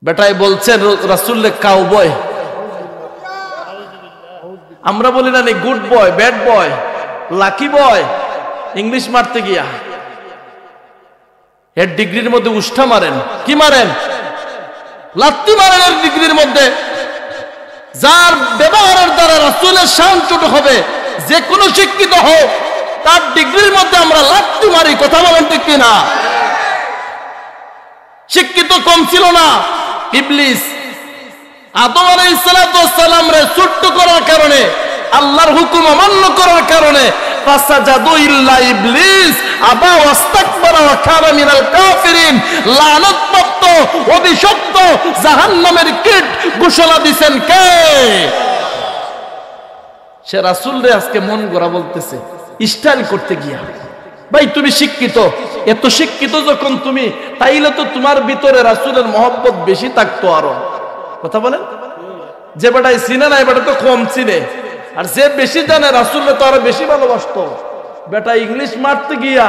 বেটাই বলছে রাসূলকে কাউবয়। আমরা বলি না good boy, bad boy, lucky বয়। ইংলিশ মারতে গিয়া এর ডিগ্রির মধ্যে উষ্ঠা মারেন, কি মারেন? লাত্তি মারেন এর ডিগ্রির মধ্যে। যার ব্যবহারের দ্বারা রাসূলের শান ছোট হবে, যে কোনো শিক্ষিত হোক, তার ডিগ্রির মধ্যে আমরা লাত্তি মারি। কথা বলেন ঠিক কিনা? শিক্ষিত কম ছিল না ইবলিস। আদম আলাইহিস সালাম রে ছোট্ট করার কারণে, আল্লাহর হুকুম অমান্য করার কারণে ফাসাজাদু ইল্লা ইবলিস আবা ওয়াস্তাকবারা ওয়া কানা মিনাল কাফিরিন। লানাতপ্রাপ্ত, অভিশপ্ত, জাহান্নামের কীট ঘোষণা দিবেন কে? সে রাসূল রে আজকে মন গড়া বলতেছে, স্টাইল করতে গিয়া। ভাই তুমি শিক্ষিত, এত শিক্ষিত যখন তুমি, তাইলে তো তোমার ভিতরে রাসূলের মহব্বত বেশি থাকতো আরো। কথা বলেন? যে বেটাই চিনে না, বেটা তো কম চিনে, আর যে বেশি জানে রাসূলকে তো আরো বেশি ভালোবাসতো। বেটা ইংলিশ মারতে গিয়া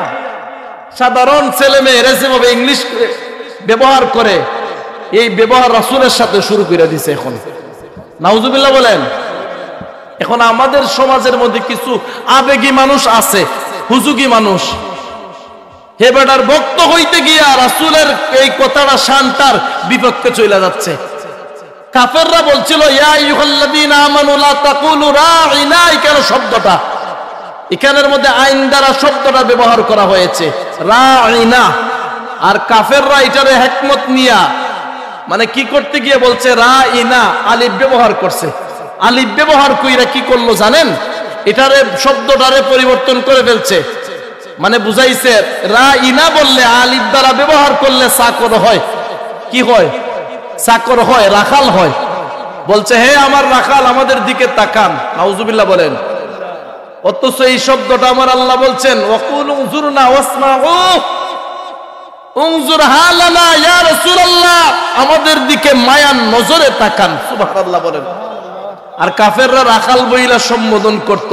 সাধারণ ছেলে মেয়েরা যেভাবে ইংলিশ ব্যবহার করে, এই ব্যবহার রাসূলের সাথে শুরু করে দিছে এখন। নাউজুবিল্লাহ বলেন। এখন আমাদের সমাজের মধ্যে কিছু আবেগী মানুষ আছে, হুজুগি মানুষ। হে বেটার ভক্ত হইতে গিয়া রাসূলের এই কথাটা শানটার বিপক্ষে চলে যাচ্ছে। কাফেররা বলছিল ইয়া আইয়ুহাল্লাযীনা আমানু লা তাকুলু রাঈনা, কেন শব্দটা এখানের মধ্যে আইন দ্বারা শব্দটা ব্যবহার করা হয়েছে রাঈনা। আর কাফেররা এটারে হিকমত নিয়া মানে কি করতে গিয়ে বলছে রাঈনা, আলিফ ব্যবহার করছে। আলিফ ব্যবহার কইরা কি করলো জানেন? এটারে শব্দটারে পরিবর্তন করে ফেলছে। মানে বুঝাইছে রাঈনা বললে আলিফ দ্বারা ব্যবহার করলে চাকর হয়, কি হয়? চাকর হয়, রাখাল হয়। বলছে হে আমার রাখাল, আমাদের দিকে তাকান। নাউজুবিল্লাহ বলেন। অথচ এই শব্দটা আমার আল্লাহ বলছেন ওয়াকুল উনজুরনা ওয়াসমাউ উনজুর হালানা ইয়া রাসূলুল্লাহ, আমাদের দিকে মায়ার নজরে তাকান। সুবহানাল্লাহ বলেন। আর কাফেররা রাখাল বইলা সম্বোধন করত।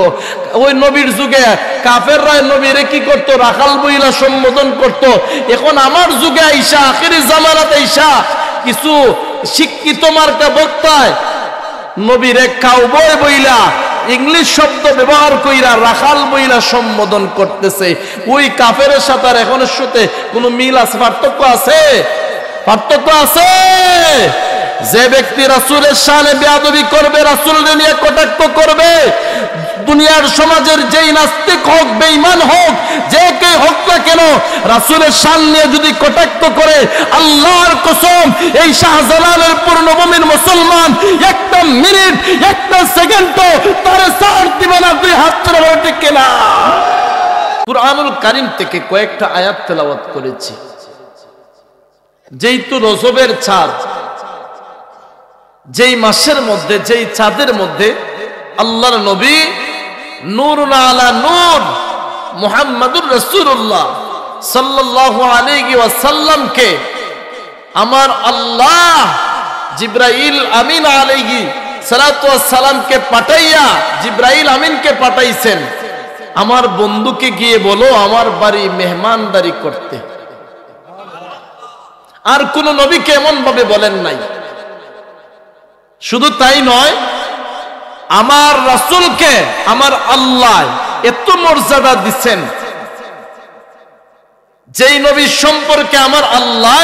ওই নবীর যুগে কাফেররা নবীরে কি করত? রাখাল বইলা সম্বোধন করত। এখন আমার যুগে আইসা, আখিরি জামানাতে আইসা কিছু শিক্ষিত মার্কা বক্তায় নবীরে কাউবয় বইলা ইংলিশ শব্দ ব্যবহার কইরা রাখাল বইলা সম্বোধন করতেছে। ওই কাফেরের সাথে আর এখনের সাথে কোনো মিল আছে? পার্থক্য আছে? পার্থক্য আছে। যে ব্যক্তি রাসূলের শানে বেয়াদবি করবে, রাসূলকে নিয়ে কটাক্ষ করবে, দুনিয়ার সমাজের যেই নাস্তিক হোক, বেঈমান হোক, যে কে হোক না কেন, রাসূলের শান নিয়ে যদি কটাক্ষ করে, আল্লাহর কসম এই শাহজালালের পূর্ণভূমির মুসলমান একটা মিনিট, একটা সেকেন্ডও তারে ছাড় দিবে না। দুই হাত তুলে বলো ঠিক কিনা? কুরআনুল কারীম থেকে কয়েকটা আয়াত তেলাওয়াত করেছি। যেই তো রজবের চাঁদ, যেই মাসের মধ্যে, যেই চাঁদের মধ্যে আল্লাহর নবী নূরুন আলা নূর মুহাম্মাদুর রাসূলুল্লাহ সাল্লাল্লাহু আলাইহি ওয়াসাল্লামকে আমার আল্লাহ জিবরাইল আমিন আলাইহি সালাতু ওয়াস সালামকে পাঠাইয়া, জিবরাইল আমিনকে পাঠাইছেন আমার বন্ধুকে গিয়ে বলো আমার বাড়ি মেহমানদারি করতে। আর কোন নবীকে এমন ভাবে বলেন নাই। শুধু তাই নয়, আমার রাসূলকে আমার আল্লাহ এত মর্যাদা দিচ্ছেন, যেই নবী সম্পর্কে আমার আল্লাহ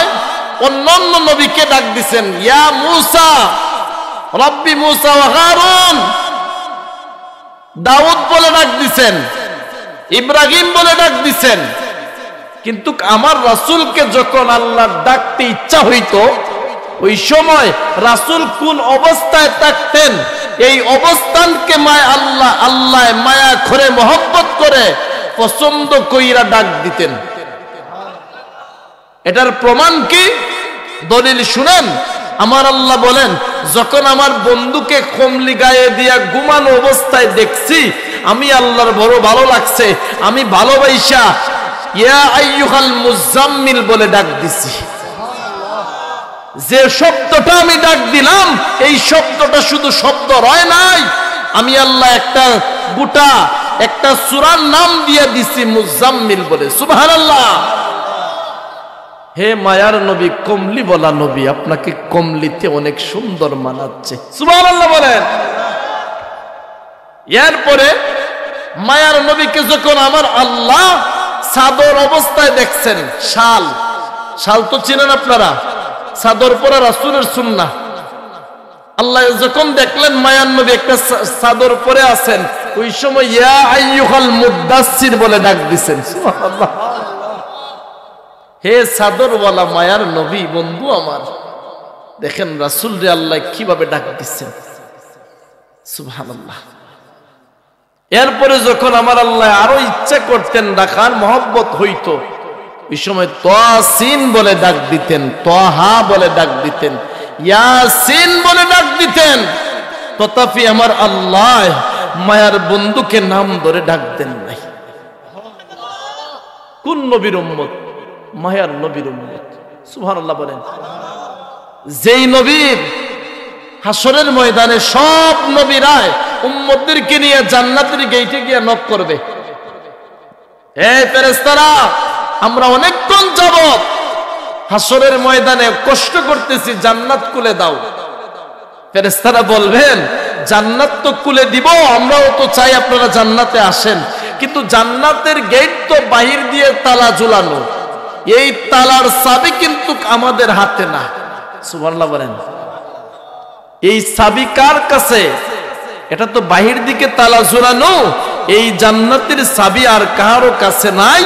অন্যান্য নবীকে ডাক দিচ্ছেন ইয়া মূসা রব্বি মূসা ওয়া হারুন। দাউদ বলে ডাক দিচ্ছেন, ইব্রাহিম বলে ডাক দিচ্ছেন। কিন্তু আমার রাসূলকে যখন আল্লাহ ডাকতে ইচ্ছা হইতো, ওই সময় রাসূল কোন অবস্থায় থাকতেন, এই অবস্থানকে আল্লাহ মায়া করে মহব্বত করে পছন্দ কইরা ডাক দিতেন। এটার প্রমাণ কি? দলিল শুনেন। আমার আল্লাহ বলেন, যখন আমার বন্ধুকে কমলি গায়ে দিয়া ঘুমানো অবস্থায় দেখছি, আমি আল্লাহর বড় ভালো লাগছে, আমি ভালোবাসা ইয়া আইয়ুহাল মুজাম্মিল বলে ডাক দিছি। যে শব্দটা আমি ডাক দিলাম, এই শব্দটা শুধু শব্দ রয় নাই, আমি আল্লাহ একটা গোটা একটা সূরার নাম দিয়ে দিছি মুজাম্মিল বলে। সুবহানাল্লাহ। হে মায়ার নবী, কমলি বলা নবী, আপনাকে কমলিতে অনেক সুন্দর মানাচ্ছে। সুবহানাল্লাহ বলেন। এরপরে মায়ার নবীকে যখন আমার আল্লাহ চাদর অবস্থায় দেখছেন, শাল, শাল তো চিনেন আপনারা, চাদর পরা রাসূলের সুন্নাহ। আল্লাহ যখন দেখলেন মায়ার নবী একটা চাদর পরে আছেন, ওই সময় ইয়া আইয়ুহাল মুদাসসির বলে ডাক দিছেন। সুবহানাল্লাহ। হে চাদরওয়ালা মায়ার নবী, বন্ধু আমার, দেখেন রাসূল রে আল্লাহ কিভাবে ডাক দিচ্ছেন। সুবহানাল্লাহ। এরপরে যখন আমার আল্লাহ আরো ইচ্ছা করতেন ডাকার, মহব্বত হইতো, ওই সময় তাসিন বলে ডাক দিতেন, তাহা বলে ডাক দিতেন, ইয়াসিন বলে ডাক দিতেন। তথাপি আমার আল্লাহ মায়ার বন্ধুকে নাম ধরে ডাক দেন নাই। কোন নবীর উম্মত? মায়ার নবীর উম্মত। সুবহানাল্লাহ বলেন। যেই নবীর হাসরের ময়দানে সব নবীরাই উম্মতদেরকে নিয়ে জান্নাতের গেটে গিয়ে নক করবে, হে ফেরেশতারা, আমরা অনেকক্ষণ যাবত হাসরের ময়দানে কষ্ট করতেছি, জান্নাত খুলে দাও। ফেরেশতারা বলবেন, জান্নাত তো খুলে দিব, আমরাও তো চাই আপনারা জান্নাতে আসেন, কিন্তু জান্নাতের গেট তো বাহির দিয়ে তালা ঝুলানো, এই তালার চাবি কিন্তু আমাদের হাতে না। সুবহানাল্লাহ বলেন। এই চাবি কার কাছে? এটা তো বাহির দিকে তালা ঝুলানো, এই জান্নাতের চাবি আর কারো কাছে নাই।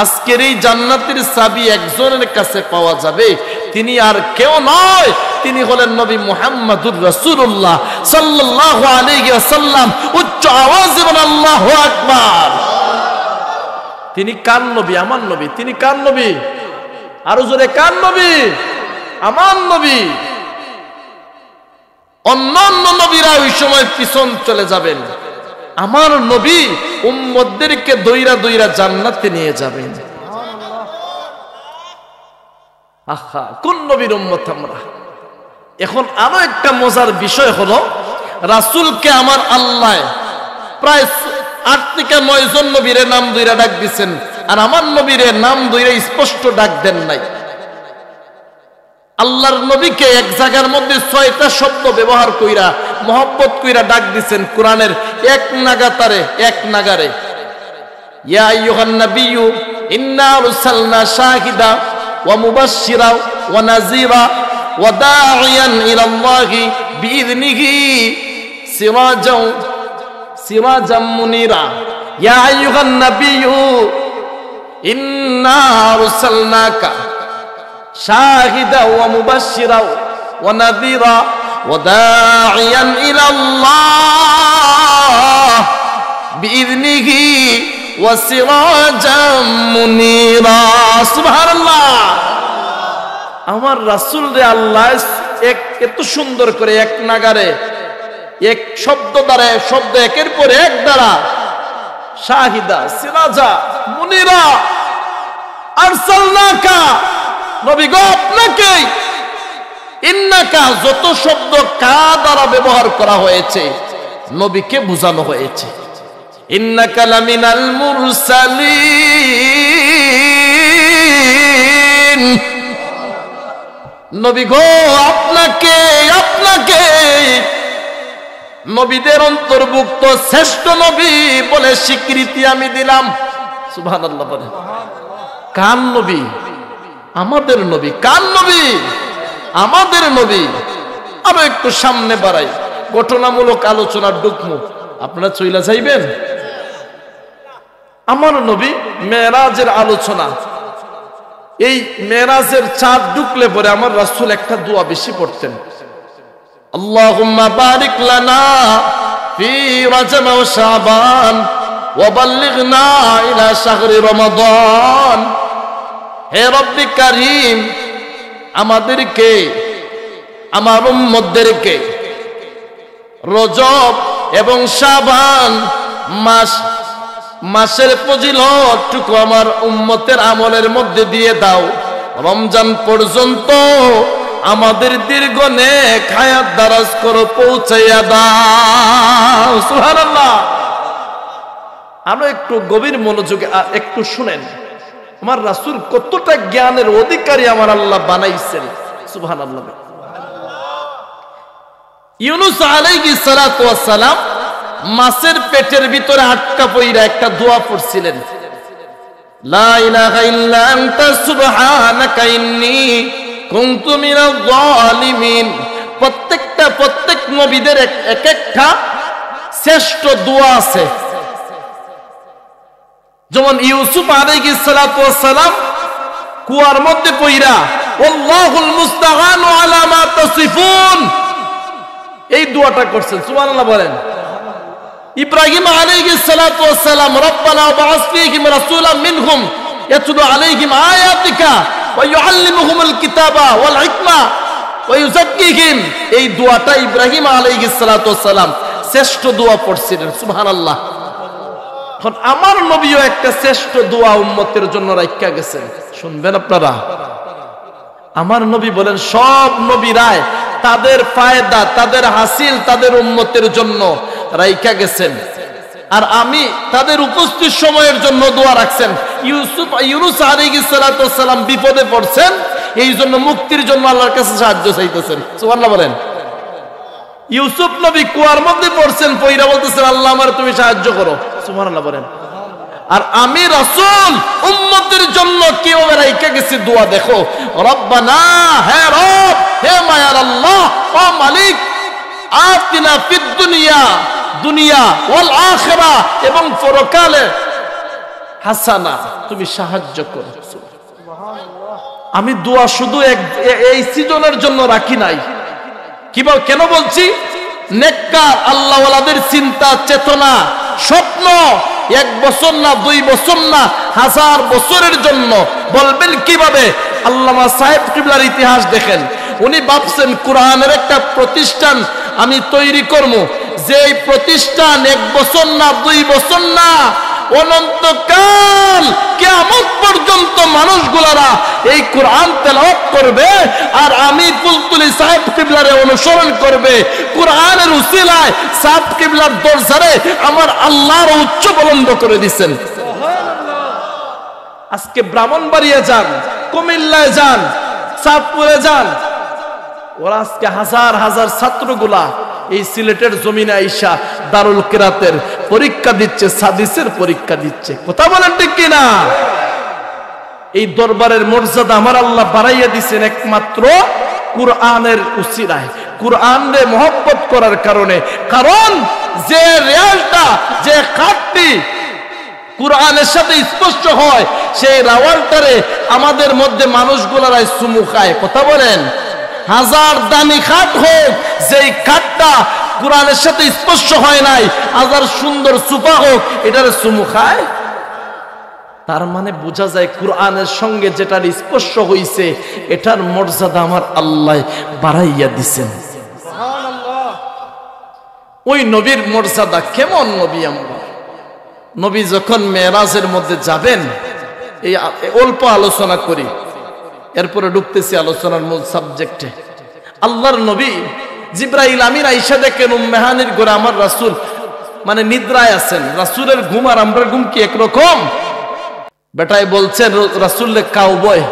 আজকের এই জান্নাতের চাবি একজনের কাছে পাওয়া যাবে, তিনি আর কেউ নয়, তিনি হলেন নবী মুহাম্মদুর রাসূলুল্লাহ সাল্লাল্লাহু আলাইহি ওয়াসাল্লাম। উচ্চ আওয়াজে বলেন আল্লাহু আকবার। তিনি কার নবী? আমার নবী। তিনি কার নবী? আরো জোরে, কার নবী? আমার নবী। অন্যান্য নবীরা ওই সময় পিছন চলে যাবেন, আমার নবী উম্মতদেরকে দইরা দইরা জান্নাতে নিয়ে যাবেন। আহা, কোন নবীর উম্মত আমরা। এখন আরো একটা মজার বিষয় হলো, রাসূলকে আমার আল্লাহ প্রায় 8 থেকে 9 জন নবীরে নাম দইরা ডাক দিচ্ছেন, আর আমার নবীরে নাম দইরা স্পষ্ট ডাক দেন নাই। আল্লাহর নবীকে এক জায়গার মধ্যে 6টা শব্দ ব্যবহার কইরা মহব্বত কইরা ডাক দিচ্ছেন কোরআনের এক নাগারে। ইয়া আইয়ুহান নাবিয়্যু ইন্না আরসালনা শাহিদা ওয়া মুবাশশিরা ওয়া নাযীরা ওয়া দাঈয়ান ইলাল্লাহি বিইذনিহি সিরাজাম মুনীরা। ইয়া আইয়ুহান নাবিয়্যু ইন্না আরসালনাকা শাহিদা ওয়া মুবাশশিরা ওয়া নাযীরা ওয়া দাঈয়ান ইলাল্লাহ বিইذনিহি ওয়া সিরাজাম মুনীরা। সুবহানাল্লাহ। আমার রাসূল রে আল্লাহ এত সুন্দর করে এক নাগারে, এক শব্দ দ্বারা, শব্দ একের পর এক দ্বারা, শাহিদা, সিরাজা, মুনীরা, আরসালনাকা, নবী গো আপনাকে, ইন্নাকা, যত শব্দ কা দ্বারা ব্যবহার করা হয়েছে নবীকে বোঝানো হয়েছে। ইন্নাকা লামিনাল মুরসালিন, নবী গো আপনাকে নবীদের অন্তর্ভুক্ত শ্রেষ্ঠ নবী বলে স্বীকৃতি আমি দিলাম। সুবহানাল্লাহ বলেন। কার নবী? আমাদের নবী। কার নবী? আমাদের নবী। আরো একটু সামনে বাড়াই, ঘটনামূলক আলোচনার ঢুকমু, আপনারা চইলা যাইবেন। আমার নবী মেরাজের আলোচনা, এই মেরাজের চাঁদ ঢুকলে পরে আমার রাসূল একটা দোয়া বেশি পড়তেন, আল্লাহুম্মা বারিক লানা ফি রাজব ওয়া শাবান ওয়া বাল্লিগনা ইলা শাহরি রমাদান। হে রব্বি কারীম, আমাদেরকে, আমার উম্মতদেরকে রজব এবং শাবান মাসের ফজিলতটুকু আমার উম্মতের আমলের মধ্যে দিয়ে দাও। রমজান পর্যন্ত আমাদের দীর্ঘ নেক হায়াত দারাজ করো, পৌঁছাইয়া দাও। সুবহানাল্লাহ। আমরা একটু গভীর মনোযোগে একটু শুনেন। আমার রাসূল কতটা জ্ঞানের অধিকারী আমার আল্লাহ বানাইছেন, সুবহানাল্লাহ। ইউনূস আলাইহিস সালাতু ওয়াস সালাম মাছের পেটের ভিতরে আটকা পইরা একটা দোয়া পড়ছিলেন, লা ইলাহা ইল্লা আনতা সুবহানাকা ইন্নী কুনতু মিনাজ জালিমিন। প্রত্যেক নবীদের এক একটা শ্রেষ্ঠ দোয়া আছে। যেমন ইউসুফ আলাইহিস সালাতু ওয়াস সালাম কুয়ার মধ্যে পইরা আল্লাহুল মুস্তাআনু আলা মা তাসিফুন এই দোয়াটা করছেন, সুবহানাল্লাহ বলেন। ইব্রাহিম আলাইহিস সালাতু ওয়াস সালাম রব্বানা ওয়াবআস ফীহিম রাসূলাম মিনহুম ইয়াতলু আলাইহিম আয়াতিকা ওয়া ইউআল্লিমুহুমুল কিতাবা ওয়াল হিকমা ওয়া ইউযাক্কিহিম, এই দোয়াটা ইব্রাহিম আলাইহিস সালাতু ওয়াস সালাম শ্রেষ্ঠ দোয়া পড়ছিলেন, সুবহানাল্লাহ। এখন আমার নবীও একটা শ্রেষ্ঠ দোয়া উম্মতের জন্য রাখা গেছেন, শুনবেন আপনারা। আমার নবী বলেন সব নবীরাই তাদের ফায়দা, তাদের হাসিল তাদের উম্মতের জন্য রাইখা গেছেন, আর আমি তাদের উপস্থিত সময়ের জন্য দোয়া রাখছেন। ইউনূস আলাইহিস সালাতু ওয়াস সালাম বিপদে পড়ছেন, এই জন্য মুক্তির জন্য আল্লাহর কাছে সাহায্য চাইতেছেন, সুবহানাল্লাহ বলেন। ইউসুফ নবী কুয়ার মধ্যে পড়ছেন, পয়রা বলতেছেন আল্লাহ আমার তুমি সাহায্য করো, সুবহানাল্লাহ বলেন। আর আমি রাসূল উম্মতের জন্য কিভাবে রাইখা গেছি দোয়া দেখো, রব্বানা, হে রব, হে মায়ার আল্লাহ, ও মালিক, আতিনা ফিদ দুনিয়া ওয়াল আখিরা, এবং পরকালে হাসানা, তুমি সাহায্য করো। আমি দোয়া শুধু এই সিজনের জন্য রাখি নাই। কিভাবে, কেন বলছি? নেককার আল্লাহওয়ালাদের চিন্তা, চেতনা, স্বপ্ন 1 বছর না, 2 বছর না, 1000 বছরের জন্য। বলবেন কিভাবে? আল্লামা সাহেব কিবলার ইতিহাস দেখেন। উনি ভাবছেন কোরআনের একটা প্রতিষ্ঠান আমি তৈরি করব, যে প্রতিষ্ঠান 1 বছর না, 2 বছর না, অনন্তকাল কিয়ামত পর্যন্ত মানুষগুলারা এই কোরআন তেলাওয়াত করবে, আর আমি কুলতুলি সাহেব কিবলারে অনুসরণ করবে। কোরআনের উসিলায় সাহেব কিবলার দরজারে আমার আল্লাহর উচ্চ বুলন্দ করে দিবেন, সুবহানাল্লাহ। আজকে ব্রাহ্মণবাড়িয়া যান, কুমিল্লায় যান, চাঁদপুরে যান, ওরা আজকে হাজার হাজার ছাত্রগুলা এই সিলেটের জমিনে আইসা দারুল কিরাতের পরীক্ষা দিচ্ছে, হাদিসের পরীক্ষা দিচ্ছে, কথা বলেন ঠিক কিনা? এই দরবারের মর্যাদা আমার আল্লাহ বাড়াইয়া দিয়েছেন একমাত্র কুরআনের উসিলায়, কুরআনে মহব্বত করার কারণে। কারণ যে রেয়াজটা, যে খাটটি কুরআনের সাথে স্পষ্ট হয়, সেই রাওয়ালটারে আমাদের মধ্যে মানুষগুলারাই চুমু খায়, কথা বলেন। 1000 দামি খাট হোক, যেই খাটটা কোরআনের সাথে স্পর্শ হয় নাই, 1000 সুন্দর সুপা হোক, এটারে চুমু খায়। তার মানে বোঝা যায় কোরআনের সঙ্গে যেটার স্পর্শ হইছে এটার মর্যাদা আমার আল্লাহ বাড়াইয়া দিছেন, সুবহানাল্লাহ। ওই নবীর মর্যাদা কেমন নবী? আমরা নবী যখন মেরাজের মধ্যে যাবেন, এই অল্প আলোচনা করি, এরপরে ঢুকতেছি আলোচনার মূল সাবজেক্টে। আল্লাহর নবী জিবরাইল আমিন আয়েশা দেখেন উম্মে হানির ঘরে আমার রাসূল মানে নিদ্রায় আছেন। রাসূলের ঘুম আর আমরা ঘুম কি একরকম? বেটাই বলছেন রাসূলকে কাউবয়,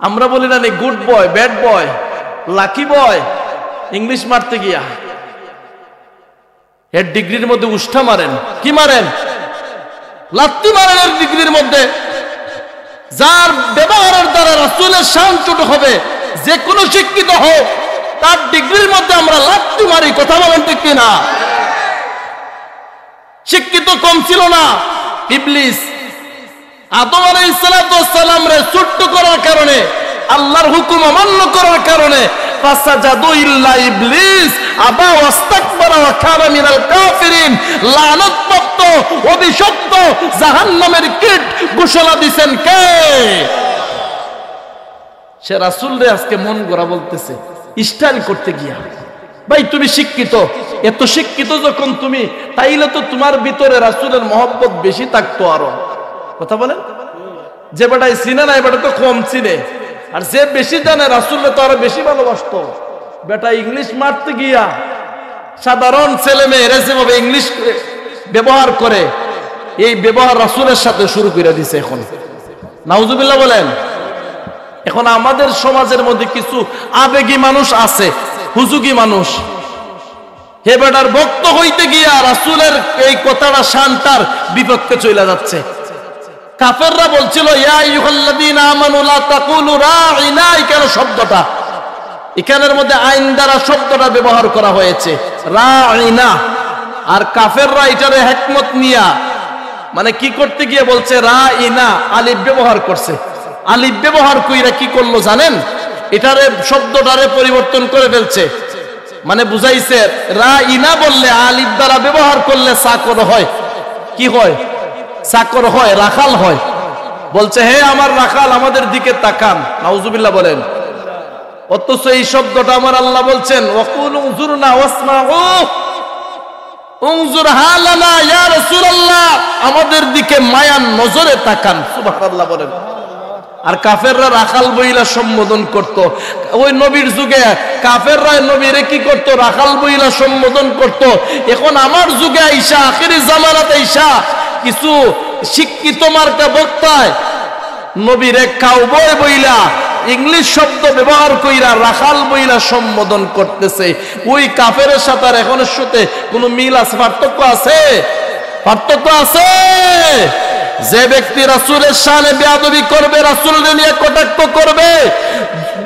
আমরা বলি না good boy, bad boy, lucky বয়, ইংলিশ মারতে গিয়া এর ডিগ্রির মধ্যে উষ্ঠা মারেন, কি মারেন? লাত্তি মারেন এর ডিগ্রির মধ্যে। যার ব্যবহারের দ্বারা রাসূলের শান ছোট হবে, যে কোনো শিক্ষিত হোক, তার ডিগ্রির মধ্যে আমরা লাত্তি মারি, কথা বলেন ঠিক কিনা? শিক্ষিত কম ছিল না ইবলিস। আদম আলাইহিস সালাম রে ছোট্ট করার কারণে, আল্লাহর হুকুম অমান্য করার কারণে, ফাসাজাদু ইল্লা ইবলিস আবা ওয়াস্তাকবারা ওয়া কানা মিনাল কাফিরিন, লানাতপ্রাপ্ত অভিশপ্ত জাহান্নামের কীট ঘোষণা দিবেন কে? সে রাসূল রে আজকে মন গড়া বলতেছে স্টাইল করতে গিয়া। ভাই তুমি শিক্ষিত, এত শিক্ষিত যখন তুমি, তাইলে তো তোমার ভিতরে রাসূলের মহব্বত বেশি থাকতো আরো, কথা বলেন। যে বেটাই চিনে না, বেটা তো কম চিনে, আর যে বেশি জানে রাসূলকে তো আরো বেশি ভালোবাসতো। বেটা ইংলিশ মারতে গিয়া সাধারণ ছেলে মেয়েরা যেভাবে ইংলিশ ব্যবহার করে, এই ব্যবহার রাসূলের সাথে শুরু করে দিছে এখন। নাউজুবিল্লাহ বলেন। এখন আমাদের সমাজের মধ্যে কিছু আবেগী মানুষ আছে, হুজুগী মানুষ, হে বেটার ভক্ত হইতে গিয়া রাসূলের এই কথাটা শানটার বিপক্ষে চলে যাচ্ছে। কাফেররা বলছিল ইয়া আইয়ুহাল্লাযীনা আমানু লা তাকুলু রাঈনা, কেন শব্দটা এখানের মধ্যে আইন দ্বারা শব্দটা ব্যবহার করা হয়েছে রাঈনা। আর কাফেররা এটারে হিকমত নিয়া মানে কি করতে গিয়ে বলছে রাঈনা, আলিফ ব্যবহার করছে। আলিফ ব্যবহার কইরা কি করলো জানেন? এটারে শব্দটারে পরিবর্তন করে ফেলছে। মানে বুঝাইছে রাঈনা বললে আলিফ দ্বারা ব্যবহার করলে চাকর হয়, কি হয়? চাকর হয়, রাখাল হয়। বলছে হে আমার রাখাল, আমাদের দিকে তাকান। নাউজুবিল্লাহ বলেন। অথচ এই শব্দটা আমার আল্লাহ বলছেন ওয়াকুল উনজুরনা ওয়াসমাউ, উনজুর হালানা ইয়া রাসূলুল্লাহ, আমাদের দিকে মায়ার নজরে তাকান। সুবহানাল্লাহ বলেন। আর কাফেররা রাখাল বইলা সম্বোধন করত। ওই নবীর যুগে কাফেররা নবীরে কি করত? রাখাল বইলা সম্বোধন করত। এখন আমার যুগে আইসা, আখিরি জামানাতে আইসা কিছু শিক্ষিত মার্কা বক্তায় নবীরে কাউবয় বইলা ইংলিশ শব্দ ব্যবহার কইরা রাখাল বইলা সম্বোধন করতেছে। ওই কাফেরের সাথে আর এখনের সাথে কোনো মিল আছে? পার্থক্য আছে? পার্থক্য আছে। যে ব্যক্তি রাসূলের শানে বেয়াদবি করবে, রাসূলকে নিয়ে কটাক্ষ করবে,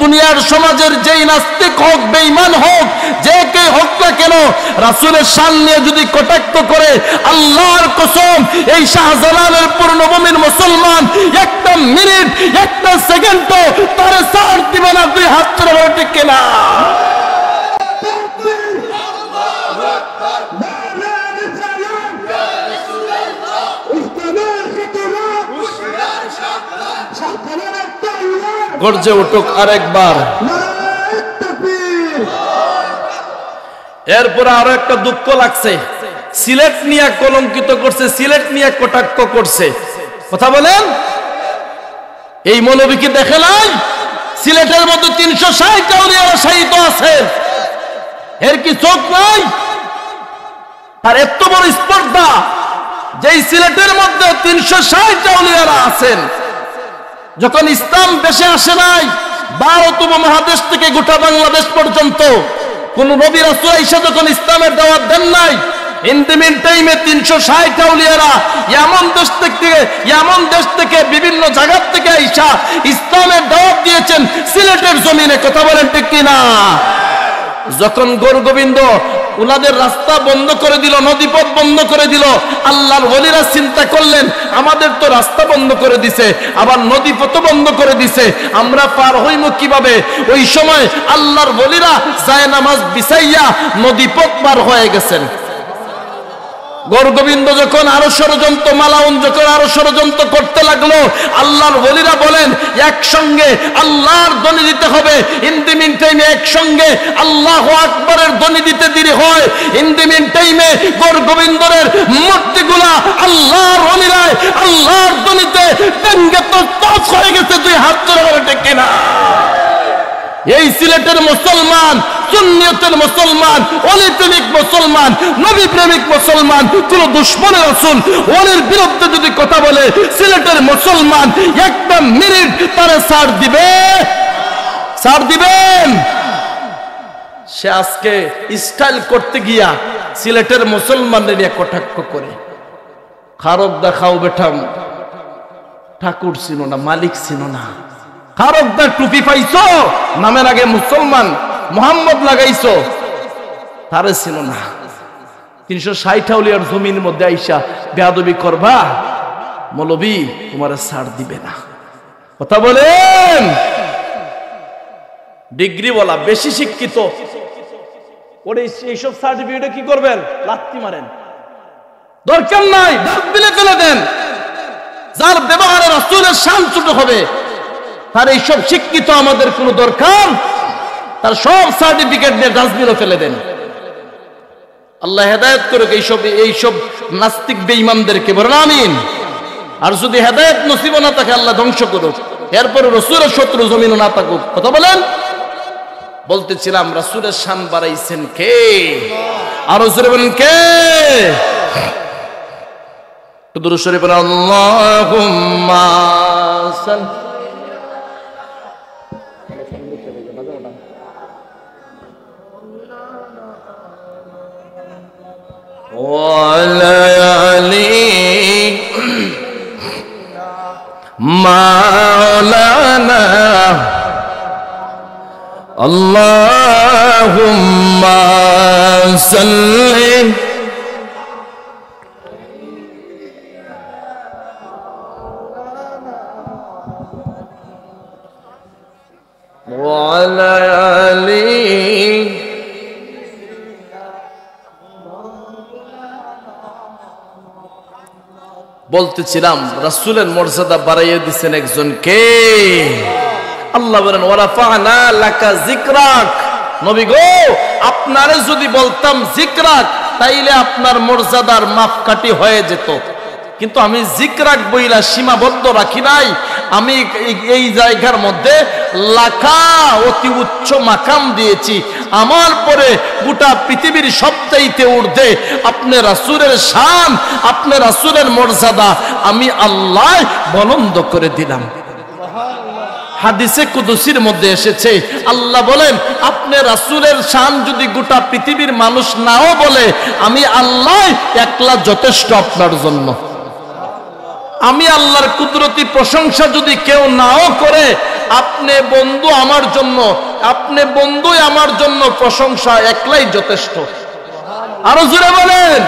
দুনিয়ার সমাজের যেই নাস্তিক হোক, বেঈমান হোক, যে কে হোক না কেন, রাসূলের শান নিয়ে যদি কটাক্ষ করে, আল্লাহর কসম এই শাহজালালের পূর্ণভূমির মুসলমান একটা মিনিট, একটা সেকেন্ডও তারে ছাড় দিবে না। দুই হাত তুলে ঠিক কিনা? গর্জে উঠুক আরেকবার। এরপরে আরো একটা দুঃখ লাগছে, সিলেট নিয়ে কলঙ্কিত করছে, সিলেট নিয়ে কটাক্ষ করছে। কথা বলেন, এই মৌলবী কি দেখে নাই সিলেটের মধ্যে 360 আউলিয়া শাহিদ আছে? এর কি চোখ নাই? আর এত বড় স্পর্ধা, যেই সিলেটের মধ্যে 360 আউলিয়ারা আছেন, যখন ইসলাম দেশে আসে নাই, 12তম মহাদেশ থেকে গোটা বাংলাদেশ পর্যন্ত কোন নবী রাসূল আইসা যখন ইসলামের দাওয়াত দেন নাই, ইন দি মিন টাইমে 360 আউলিয়ারা এমন দেশ থেকে বিভিন্ন জায়গা থেকে আইসা ইসলামের দাওয়াত দিয়েছেন সিলেটের জমিনে। কথা বলেন ঠিক কিনা? যখন গৌর গোবিন্দ উনাদের রাস্তা বন্ধ করে দিল, নদীপথ বন্ধ করে দিল, আল্লাহর ওলিরা চিন্তা করলেন আমাদের তো রাস্তা বন্ধ করে দিছে, আবার নদীপথ বন্ধ করে দিছে, আমরা পার হইমু কিভাবে? ওই সময় আল্লাহর ওলিরা যায় নামাজ বিছাইয়া নদীপথ পার হয়ে গেছেন। গৌর গোবিন্দ যখন আরো ষড়যন্ত্র, মালাউন যখন আরো ষড়যন্ত্র করতে লাগলো, আল্লাহর ওলিরা বলেন একসঙ্গে আল্লাহর ধ্বনি দিতে হবে। ইন দি মিন টাইমে একসঙ্গে আল্লাহু আকবারের ধ্বনি দিতে দেরি হয়। ইন দি মিন টাইমে গৌর গোবিন্দরের মূর্তিগুলা আল্লাহর ওলিরা আল্লাহর ধ্বনিতে ব্যঙ্গে তছনছ হয়ে গেছে। দুই হাত তুলে ঠিক কিনা? এই সিলেটের মুসলমান, সুন্নিয়তের মুসলমান, ওলি প্রেমিক মুসলমান, নবী প্রেমিক মুসলমান, কোন দুশমনের রাসূল ওলির বিরুদ্ধে যদি কথা বলে, সিলেটের মুসলমান একটা মিনিট তারে ছাড় দিবে? ছাড় দিবেন? সে আজকে স্টাইল করতে গিয়া সিলেটের মুসলমানদের নিয়ে কটাক্ষ করে, খারক দেখাও বেঠাম, ঠাকুর ছিল না, মালিক ছিল না। খারকদার টুপি পাইছো, নামের আগে মুসলমান মোহাম্মদ লাগাইছো, তারে ছিল না। 360 আউলিয়ার জমির মধ্যে আইসা বেয়াদবি করবা, মৌলবী তোমারে ছাড় দিবে না। কথা বলেন। ডিগ্রি বলা, বেশি শিক্ষিত, ওরে এইসব সার্টিফিকেটে কি করবেন? লাত্তি মারেন, দরকার নাই, ডাস্টবিনে ফেলে দেন। যার ব্যবহারে রাসূলের শান ছোট হবে, তার এইসব শিক্ষিত আমাদের কোনো দরকার? তার সব সার্টিফিকেট নিয়ে ডাস্টবিনে ফেলে দেন। আল্লাহ হেদায়েত করুক এইসব নাস্তিক বেঈমানদেরকে, বলেন আমিন। আর যদি হেদায়েত নসিব না থাকে, আল্লাহ ধ্বংস করুক। এরপরে রাসূলের শত্রু জমিনও না থাকুক। কথা বলেন। বলতেছিলাম রাসূলের শান বাড়াইছেন কে? আরো জোরে বলেন কে? দুরূদ শরীফ পড়েন আল্লাহুম্মা সাল্লি ওয়ালা আলি মাওলানা আল্লাহুম্মা সাল্লি ওয়ালা আলি বলতেছিলাম রাসূলের মর্যাদা বাড়াইয়া দিচ্ছেন একজন কে? আল্লাহ বলেন ওয়ারাফা'না লাকা যিকরাক। নবী গো, আপনারে যদি বলতাম যিকরাক তাইলে আপনার মর্যাদার মাপকাঠি হয়ে যেত, কিন্তু আমি যিকরাক বইলা সীমাবদ্ধ রাখি নাই। আমি এই জায়গার মধ্যে লাখা অতি উচ্চ মাকাম দিয়েছি। আমার পরে গোটা পৃথিবীর সবচাইতে ঊর্ধ্বে আপনি রাসূলের শান, আপনি রাসূলের মর্যাদা আমি আল্লাহ বুলন্দ করে দিলাম। হাদিসে কুদসির মধ্যে এসেছে, আল্লাহ বলেন আপনি রাসূলের শান যদি গোটা পৃথিবীর মানুষ নাও বলে, আমি আল্লাহ একলা যথেষ্ট আপনার জন্য। আমি আল্লাহর কুদরতি প্রশংসা যদি কেউ নাও করে, আপনি বন্ধু আমার জন্য, আপনি বন্ধুই আমার জন্য প্রশংসা একলাই যথেষ্ট। আরো জোরে বলেন,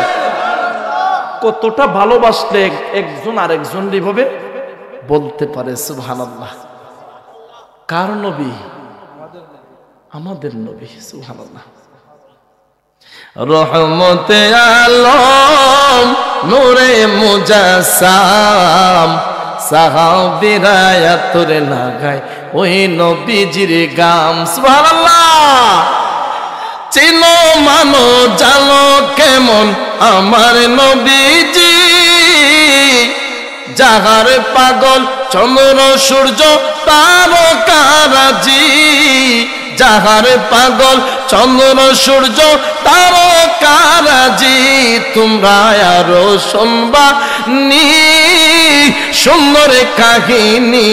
কতটা ভালোবাসলে একজন আরেকজন এইভাবে বলতে পারে সুবহানাল্লাহ। কার নবী? আমাদের নবী। সুবহানাল্লাহ। রহমতে আলম নূরে মুজাসসাম সাহাবীরা আতরে লাগায় ওই নবীজির গাম। সুবহানাল্লাহ। চিনো মানো জানো কেমন আমার নবীজি, যাহার পাগল চন্দ্র সূর্য তারকারাজি, যাহার পাগল চন্দ্র সূর্য তারকারাজি। তোমরা আরো শুনবা নি সুন্দর কাহিনী,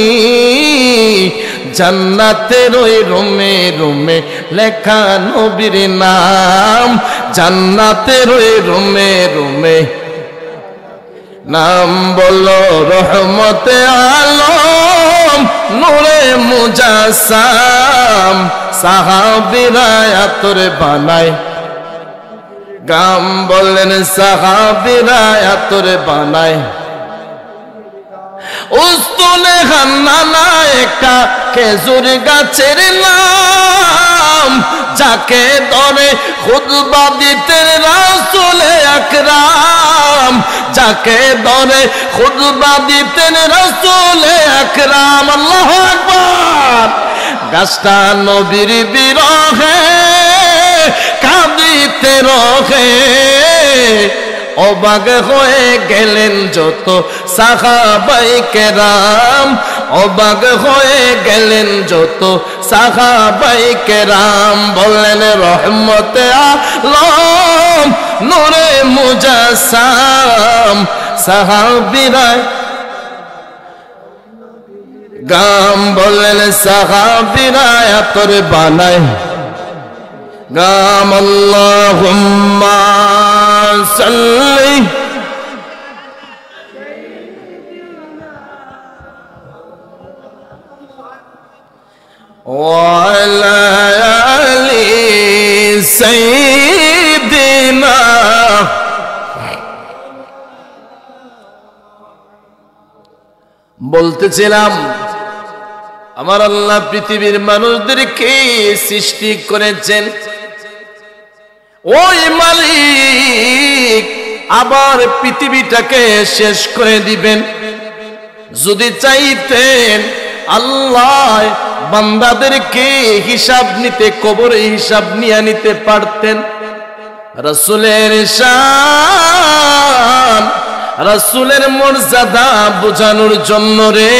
জান্নাতের ওই রুমে রুমে লেখা নবীর নাম, জান্নাতের ওই রুমে রুমে নাম বলো রহমতে আলম নূরে মুজাসসাম সাহাবীরা আতরে বানায় গাম। বললেন সাহাবীরা আতরে বানায় উস্তুলে হান্নানা একটা খেজুর গাছের নাম, যাকে ধরে খুতবা দিতেন রাসূলে আকরাম, যাকে ধরে খুতবা দিতেন রাসূলে আকরাম। আল্লাহু আকবার। গাছটা নবীর বিরহে কাঁদিতে রহে, অবাক হয়ে গেলেন যত সাহাবায়ে কেরাম, অবাক হয়ে গেলেন যত সাহাবায়ে কেরাম। বললেন রহমতে আলম নূরে মুজাসসাম সাহাবীরা গাম। বললেন সাহাবীরা আতরে বানায় গাম। আল্লাহুম্মা সাল্লি ওয়ালা আলি সাইয়্যিদিনা। বলতেছিলাম আমার আল্লাহ পৃথিবীর মানুষদেরকে সৃষ্টি করেছেন, ওই মালিক আবার পৃথিবীটাকে শেষ করে দিবেন। যদি চাইতেন আল্লাহ বান্দাদেরকে হিসাব নিতে, কবরে হিসাব নিয়ে নিতে পারতেন। রাসূলের শান, রাসূলের মর্যাদা বোঝানোর জন্য রে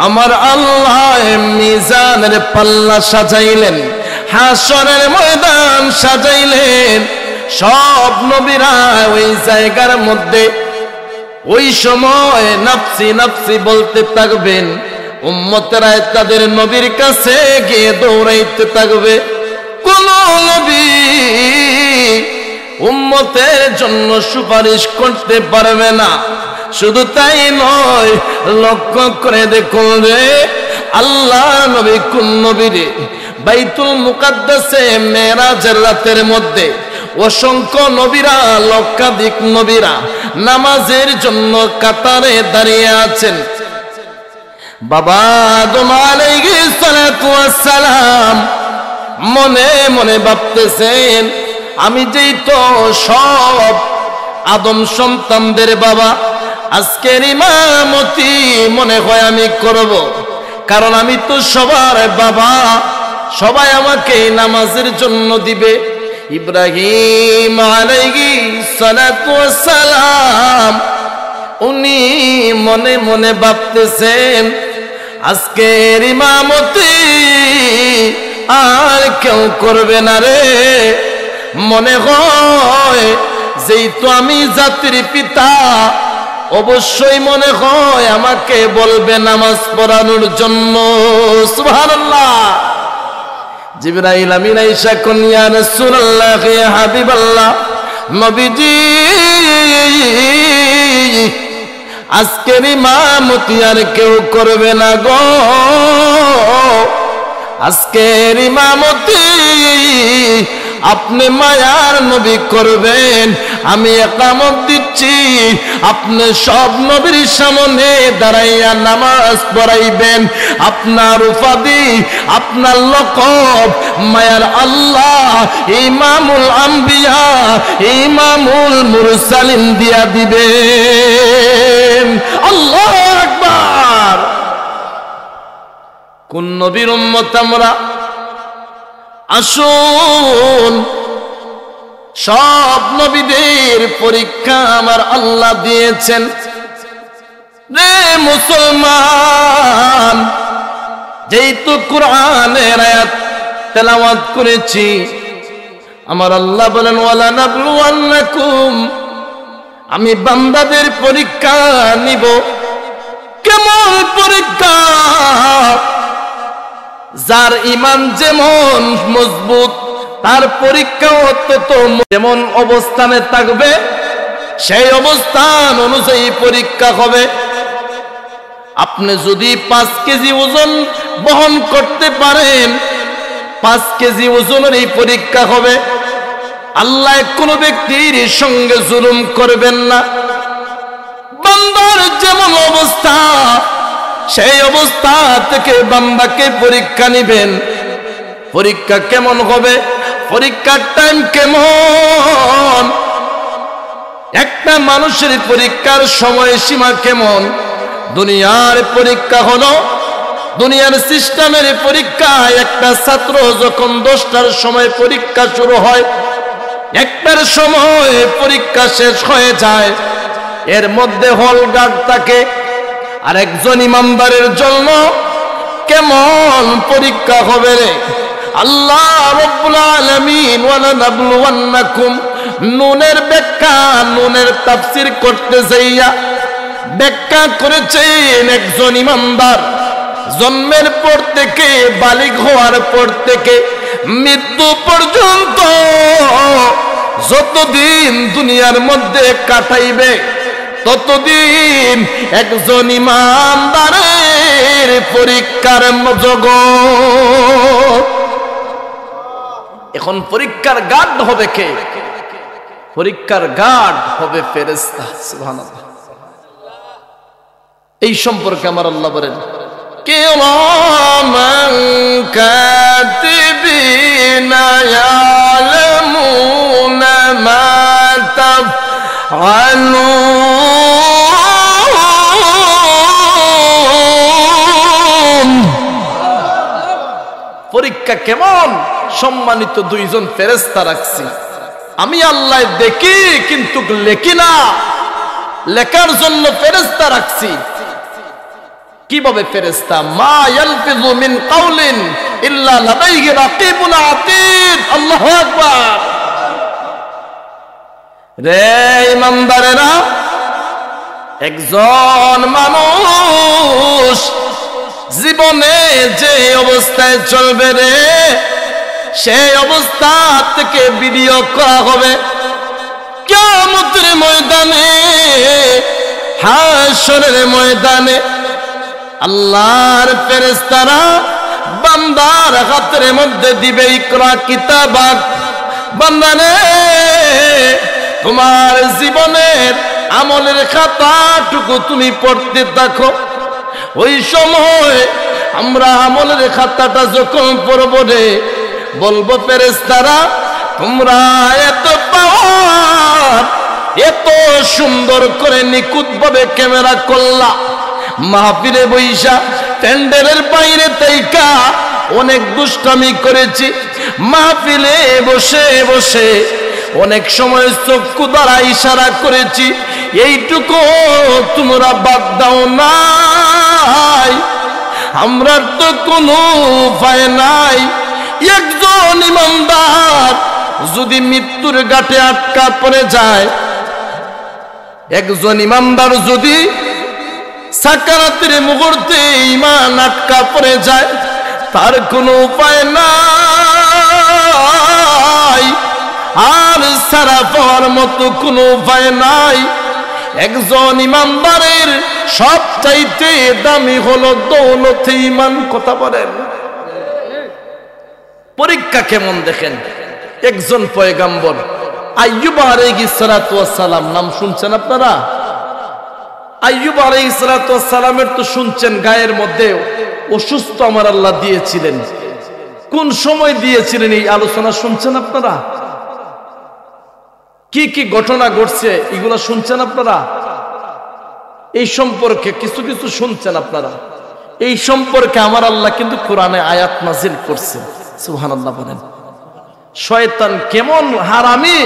আমার আল্লাহ মিজানের পাল্লা সাজাইলেন, হাসরের ময়দান সাজাইলেন। সব নবীরা ওই জায়গার মধ্যে ওই সময় নাফসি নাফসি বলতে থাকবেন, উম্মতেরা তাদের নবীর কাছে গিয়ে দৌড়াইতে থাকবে। কোন নবী উম্মতের জন্য সুপারিশ করতে পারবে না। শুধু তাই নয়, লক্ষ্য করে দেখুন রে, আল্লাহ নবী কোন নবী রে? বাইতুল মুকাদ্দাসে মেরাজের রাতের মধ্যে অসংখ্য নবীরা, লক্ষাধিক নবীরা নামাজের জন্য কাতারে দাঁড়িয়ে আছেন। বাবা আদম আলাইহিস সালাতু ওয়াস সালাম মনে মনে ভাবতেছেন, আমি যেই তো সব আদম সন্তানদের বাবা, আজকের ইমামতি মনে হয় আমি করব, কারণ আমি তো সবার বাবা, সবাই আমাকে নামাজের জন্য দিবে। ইব্রাহিম আলাইহিস সালাতু ওয়াস সালাম উনি মনে মনে ভাবতেছেন, আজকের ইমামতি আর কেউ করবে না রে। মনে হয় যেহেতু আমি জাতির পিতা, অবশ্যই মনে হয় আমাকে বলবে নামাজ পড়ানোর জন্য। সুবহানাল্লাহ। জিবরাইল আমিন আয়েশা কোন ইয়া রাসূলুল্লাহ, ইয়া হাবিবাল্লাহ, নবীজি আজকের ইমামতি আর কেউ করবে না গো, আজকের ইমামতি আপনি মায়ার নবী করবেন, আমি ইকামত দিচ্ছি, আপনি সব নবীর সামনে দাঁড়াইয়া নামাজ পড়াইবেন। আপনার উপাধি, আপনার লকব মায়ার আল্লাহ ইমামুল আম্বিয়া, ইমামুল মুরসালিন দিয়া দিবেন। আল্লাহু আকবার। কোন নবীর উম্মত আমরা? আসুন, সব নবীদের পরীক্ষা আমার আল্লাহ দিয়েছেন রে মুসলমান। যেহেতু কোরআনের আয়াত তেলাওয়াত করেছি, আমার আল্লাহ বলেন ওয়ালা নাবলুওয়ান্নাকুম, আমি বান্দাদের পরীক্ষা নিব। কেমন পরীক্ষা? যার ঈমান যেমন মজবুত, তার পরীক্ষাও তত যেমন অবস্থানে থাকবে, সেই অবস্থান অনুযায়ী পরীক্ষা হবে। আপনি যদি 5 কেজি ওজন বহন করতে পারেন, 5 কেজি ওজনের এই পরীক্ষা হবে। আল্লাহ কোনো ব্যক্তির সঙ্গে জুলুম করবেন না। বান্দার যেমন অবস্থা, সেই অবস্থা থেকে বান্দাকে পরীক্ষা নিবেন। পরীক্ষা কেমন হবে? পরীক্ষার টাইম কেমন? একটা মানুষের পরীক্ষার সময় সীমা কেমন? দুনিয়ার পরীক্ষা হলো, দুনিয়ার সিস্টেমের পরীক্ষা, একটা ছাত্র যখন 10টার সময় পরীক্ষা শুরু হয়, 1টার সময় পরীক্ষা শেষ হয়ে যায়। এর মধ্যে হল গার্ড থাকে। আর একজন ইমানদারের জন্য কেমন পরীক্ষা হবে রে? আল্লাহ রাব্বুল আলামিন ওয়ালা নাবলুওয়ান্নাকুম, নুনের ব্যাখ্যা, নুনের তাফসীর করতে যাইয়া ব্যাখ্যা করেছেন একজন ইমানদার জন্মের পর থেকে বালিগ হওয়ার পর থেকে মৃত্যু পর্যন্ত যতদিন দুনিয়ার মধ্যে কাটাইবে, ততদিন একজন ইমানদারের পরীক্ষার জগৎ। এখন পরীক্ষার গার্ড হবে কে? পরীক্ষার গার্ড হবে ফেরেশতা। সুবহানাল্লাহ। এই সম্পর্কে আমার আল্লাহ বলেন, কিরামান কাতিবিনা ইয়ালামুনা মা তাফআলুন। পরীক্ষা কেমন? সম্মানিত 2জন ফেরেশতা রাখছি। আমি আল্লাহ দেখি কিন্তু লেখি না, লেখার জন্য ফেরেশতা রাখছি। কিভাবে ফেরেশতা? মা ইয়ালফিযু মিন কাওলিন ইল্লা লাদাইহি রাকিবুন আতীদ। আল্লাহু আকবার। রে ইমানদারেরা, একজন মানুষ জীবনে যে অবস্থায় চলবে রে, সেই অবস্থা থেকে ভিডিও করা হবে কিয়ামতের ময়দানে, হাশরের ময়দানে। আল্লাহর ফেরেশতারা বান্দার হাতের মধ্যে দিবে, ইকরা কিতাবাক, বান্দারে তোমার জীবনের আমলের খাতাটুকু তুমি পড়তে থাকো। ওই সময় আমরা আমলের খাতাটা যখন পড়ব রে, বলবো ফেরেশতারা তোমরা এত পাওয়ার, এত সুন্দর করে নিখুঁত ভাবে ক্যামেরা করলা, মাহফিলে বৈশা প্যান্ডেলের বাইরে তাইকা অনেক দুষ্টামি করেছি, মাহফিলে বসে বসে অনেক সময় চক্ষু দ্বারা ইশারা করেছি, এইটুকু তোমরা বাদ দাও নাই। আমরা তো কোনো উপায় নাই। একজন ইমানদার যদি মৃত্যুর ঘাটে আটকা পড়ে যায়, একজন ইমানদার যদি সাকারাতের মুহূর্তে ঈমান আটকা পড়ে যায়, তার কোনো উপায় নাই, আর সারা পাওয়ার মতো কোনো উপায় নাই। একজন ইমানদারের সবচাইতে দামি হলো দৌলতে ঈমান। কথা বলেন, পরীক্ষা কেমন দেখেন। একজন পয়গাম্বর আইয়ুব আলাইহিস সালাতু ওয়াস সালাম, নাম শুনছেন আপনারা? আইয়ুব আলাইহিস সালাতু ওয়াস সালামের তো শুনছেন, গায়ের মধ্যে অসুস্থ আমার আল্লাহ দিয়েছিলেন। কোন সময় দিয়েছিলেন এই আলোচনা শুনছেন আপনারা? কি কি ঘটনা ঘটছে এগুলা শুনছেন আপনারা? এই সম্পর্কে কিছু কিছু শুনছেন আপনারা। এই সম্পর্কে আমার আল্লাহ কিন্তু কোরআনে আয়াত নাজিল করছেন। সুবহানাল্লাহ বলেন। শয়তান কেমন হারামি,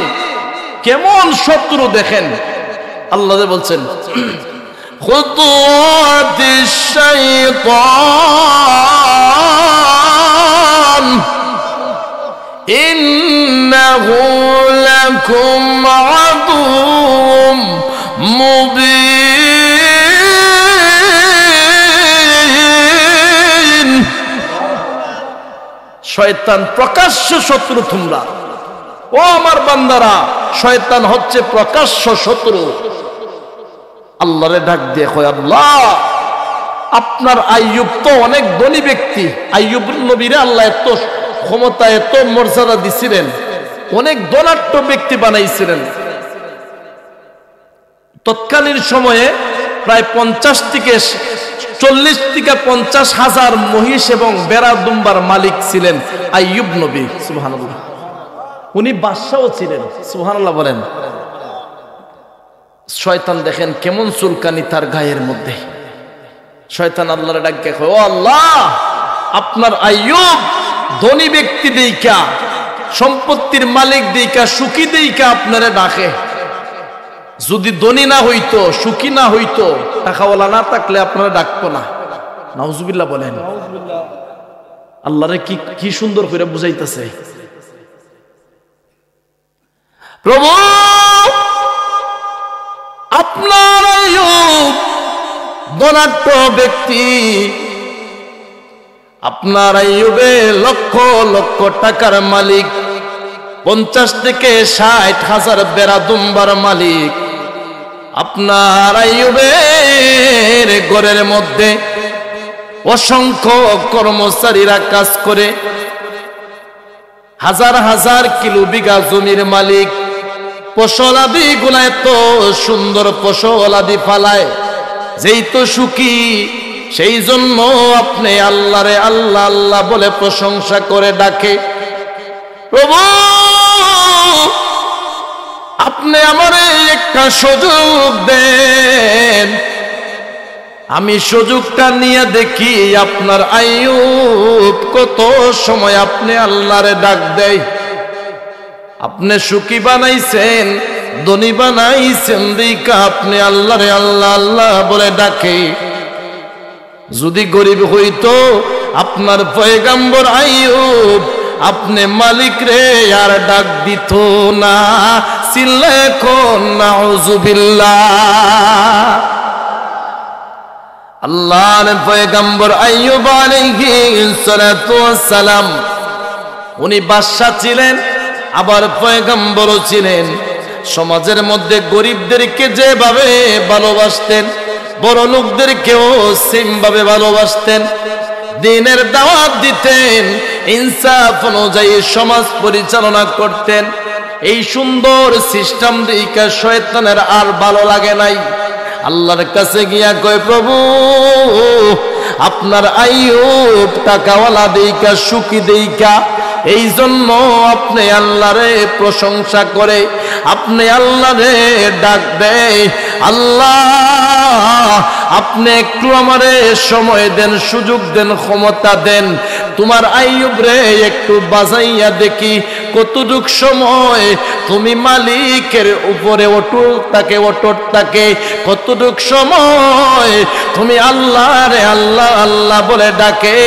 কেমন শত্রু দেখেন। আল্লাহ বলছেন খুতুওয়াতিশ শাইতান ইন্নাহু লাকুম আদুউম মুবিন। শয়তান প্রকাশ্য শত্রু তোমরা। ও আমার বান্দারা, শয়তান হচ্ছে প্রকাশ্য শত্রু। আল্লাহরে ডাক দিয়ে কয়, আল্লাহ আপনার আইয়ুব তো অনেক ধনী ব্যক্তি, আইয়ুব নবীরে আল্লাহ এত ক্ষমতা, এত মর্যাদা দিছিলেন, অনেক ধনাঢ্য ব্যক্তি বানাইছিলেন। তৎকালীন সময়ে প্রায় 50 থেকে 40 থেকে 50,000 মহিষ এবং বেড়া দুম্বার মালিক ছিলেন আইয়ুব নবী। সুবহানাল্লাহ। উনি বাদশাও ছিলেন। সুবহানাল্লাহ বলেন। শয়তান দেখেন কেমন চুলকানি তার গায়ের মধ্যে। শয়তান আল্লাহর ডাকে কয়, ও আল্লাহ আপনার আইয়ুব ধনী ব্যক্তি দেইকা, সম্পত্তির মালিক দেইকা, সুখী দেইকা আপনারে ডাকে। যদি ধনী না হইতো, সুখী না হইতো, টাকাওয়ালা না থাকলে আপনারা ডাকতো না। নাউজুবিল্লাহ বলেন। আল্লাহরে কি কি সুন্দর করে বুঝাইতেছে। প্রভু আপনার আইয়ুব ধনাঢ্য ব্যক্তি, আপনার আইয়ুবে লক্ষ লক্ষ টাকার মালিক, 50 থেকে 60,000 বেড়া দুম্বার মালিক। আপনার আইয়ুবের ঘরের মধ্যে অসংখ্য কর্মচারীরা কাজ করে, হাজার হাজার কিলো বিঘা জমির মালিক। ফসলাদি গুলা এত সুন্দর ফসলাদি ফালায়, যেই তো সুখী, সেই জন্য আপনি আল্লাহরে আল্লাহ আল্লাহ বলে প্রশংসা করে ডাকে। প্রভু আপনি আমারে একটা সুযোগ দেন, আমি সুযোগটা নিয়ে দেখি আপনার আইয়ুব কত সময় আপনি আল্লাহরে ডাক দেয়। আপনি সুখী বানাইছেন, ধনী বানাইছেন দিকা আপনি আল্লাহরে আল্লাহ আল্লাহ বলে ডাকে। যদি গরিব হইতো আপনার পয়গম্বর আইয়ুব আপনি মালিক রে আর ডাক দিত না। সিল্লে কোন নাউজুবিল্লাহ। আল্লাহর পয়গম্বর আইয়ুব আলাইহিস সালাতু ওয়াস সালাম উনি বাদশা ছিলেন, আবার পয়গম্বরও ছিলেন। সমাজের মধ্যে গরিবদেরকে যেভাবে ভালোবাসতেন, বড় লোকদেরকেও সেমভাবে ভালোবাসতেন। দ্বীনের দাওয়াত দিতেন, ইনসাফ অনুযায়ী সমাজ পরিচালনা করতেন। এই সুন্দর সিস্টেম দিকে শয়তানের আর ভালো লাগে নাই। আল্লাহর কাছে গিয়া কয়, প্রভু আপনার আইয়ুব টাকাওয়ালা দেইকা সুখী দেইকা এই জন্য আপনি আল্লাহরে প্রশংসা করে, আপনি আল্লাহরে ডাক দেয়। আল্লাহ আপনি একটু আমারে সময় দেন, সুযোগ দেন, ক্ষমতা দেন। তোমার আইয়ুব রে একটু বাজাইয়া দেখি কতটুক সময় তুমি মালিকের উপরে অটুট থাকে, কতটুক সময় তুমি আল্লাহ রে আল্লাহ আল্লাহ বলে ডাকে।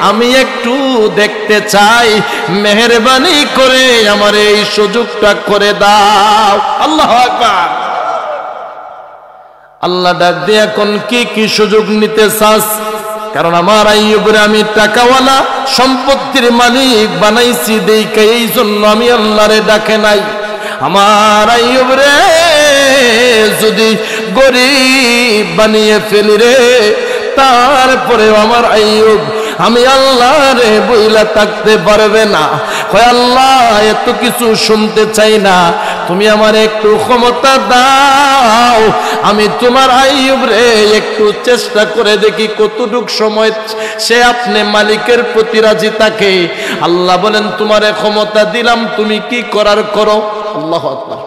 আমি একটু দেখতে চাই, মেহেরবানি করে আমার এই সুযোগটা করে দাও। আল্লাহু আকবার। আল্লাহ ডাক দিয়ে এখন কি সুযোগ নিতে চাস? কারণ আমার আইয়ুবরে আমি টাকাওয়ালা সম্পত্তির মালিক বানাইছি দেইকা এই জন্য আমি আল্লাহরে ডাকে নাই। আমার আইয়ুবরে যদি গরিব বানিয়ে ফেলি রে, তারপরে আমার আইয়ুব আমি আল্লাহরে বইলা থাকতে পারবে না। কয় আল্লাহ এত কিছু শুনতে চাই না, তুমি আমার একটু ক্ষমতা দাও, আমি তোমার আইয়ুব রে একটু চেষ্টা করে দেখি কতটুক সময় সে আপনি মালিকের প্রতি রাজি থাকে। আল্লাহ বলেন তোমারে ক্ষমতা দিলাম, তুমি কি করার করো। আল্লাহু আকবার।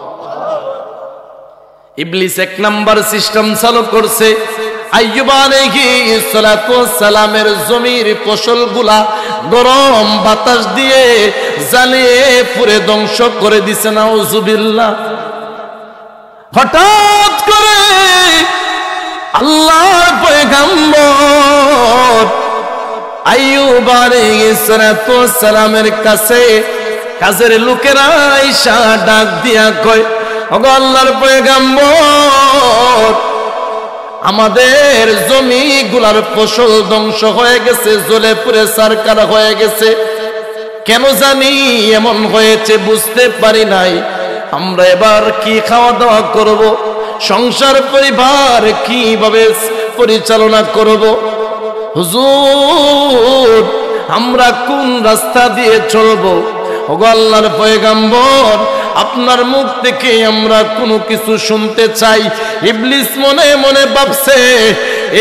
ইবলিস এক নাম্বার সিস্টেম চালু করছে। আইয়ুব আলাইহিস সালাতু ওয়াস সালামের জমির ফসলগুলা গরম বাতাস দিয়ে জ্বালিয়ে পুড়ে ধ্বংস করে দিছে। নাউজুবিল্লাহ। হঠাৎ করে আল্লাহর পয়গম্বর আইয়ুব আলাইহিস সালাতু ওয়াস সালামের কাছে কাজের লোকেরা আইসা ডাক দিয়া কয়, ওগো আল্লাহর পয়গম্বর, আমাদের জমিগুলার ফসল ধ্বংস হয়ে গেছে, জ্বলে পুড়ে ছারখার হয়ে গেছে। কেন জানি এমন হয়েছে বুঝতে পারি নাই। আমরা এবার কি খাওয়া দাওয়া করব, সংসার পরিবার কিভাবে পরিচালনা করব? হুজুর আমরা কোন রাস্তা দিয়ে চলবো? ওগো আল্লাহর পয়গম্বর, আপনার মুখ থেকে আমরা কোনো কিছু শুনতে চাই। ইবলিস মনে মনে ভাবছে,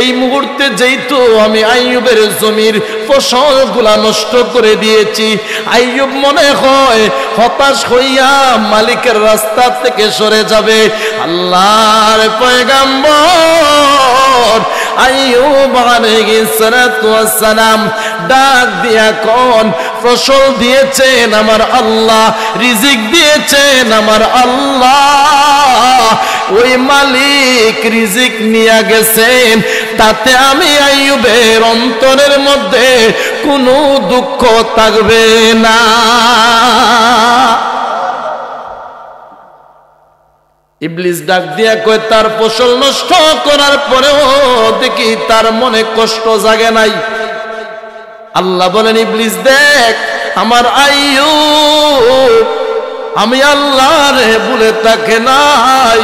এই মুহূর্তে যেহেতু আমি আইয়ুবের জমির ফসলগুলা নষ্ট করে দিয়েছি, আইয়ুব মনে হয় হতাশ হইয়া মালিকের রাস্তা থেকে সরে যাবে। আল্লাহর পয়গম্বর আইয়ুব আলাইহিস সালাতু ওয়াস সালাম ডাক দিয়া কোন, ফসল দিয়েছেন আমার আল্লাহ, রিজিক দিয়েছেন আমার আল্লাহ, ওই মালিক রিজিক নিয়ে গেছেন, তাতে আমি আইয়ুবের অন্তরের মধ্যে কোনো দুঃখ থাকবে না। ইবলিস ডাক দিয়া কয়, তার ফসল নষ্ট করার পরেও দেখি তার মনে কষ্ট জাগে নাই। আল্লাহ বলেন, ইবলিস দেখ আমার আইয়ুব আমি আল্লাহরে ভুলে থাকে নাই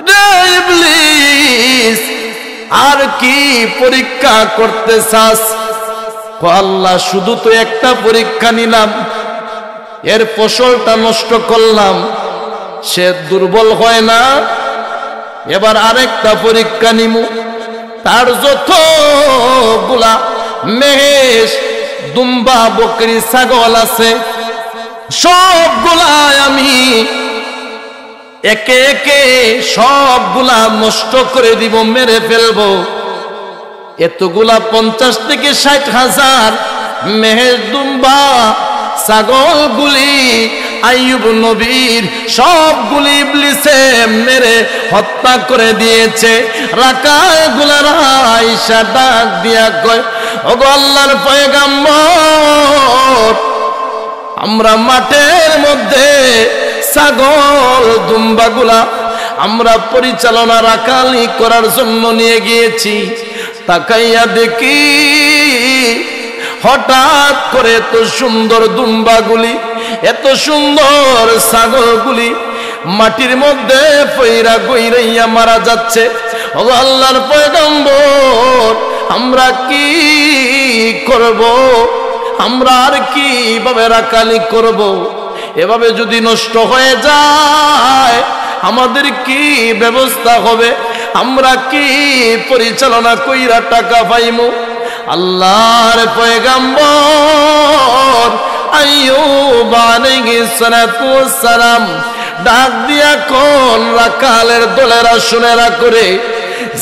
রে। ইবলিস আর কি পরীক্ষা করতে চাস? আল্লাহ শুধু তো একটা পরীক্ষা নিলাম, এর ফসলটা নষ্ট করলাম, সে দুর্বল হয় না, এবার আরেকটা পরীক্ষা নিমু। তার যতগুলা মেষ দুম্বা বকরি ছাগল আছে সবগুলা আমি একে একে সবগুলা নষ্ট করে দিব, মেরে ফেলবো। এতগুলা 50 থেকে 60,000 মেষ দুম্বা ছাগলগুলি আইয়ুব নবীর সবগুলি ইবলিসে মেরে হত্যা করে দিয়েছে। রাকাগুলার আয়েশা ডাক দিয়া কয়, ওগো আল্লাহর পয়গম্বর, আমরা মাঠের মধ্যে ছাগল দুম্বাগুলা আমরা পরিচালনা রাখালি করার জন্য নিয়ে গিয়েছি। তাকাইয়া দেখি হঠাৎ করে এত সুন্দর দুম্বাগুলি, এত সুন্দর ছাগলগুলি মাটির মধ্যে পইরা গইরাইয়া মারা যাচ্ছে। ও আল্লাহর পয়গম্বর, আমরা কি করব? আমরা আর কিভাবে রাখালি করব? এভাবে যদি নষ্ট হয়ে যায় আমাদের কি ব্যবস্থা হবে? আমরা কি পরিচালনা কইরা টাকা পাইমু? আল্লাহর পয়গম্বর আইয়ুব আলাইহিস সালাতু ওয়াস সালাম ডাক দিয়া কোন রাখালের দলেরা শুনেরা করে,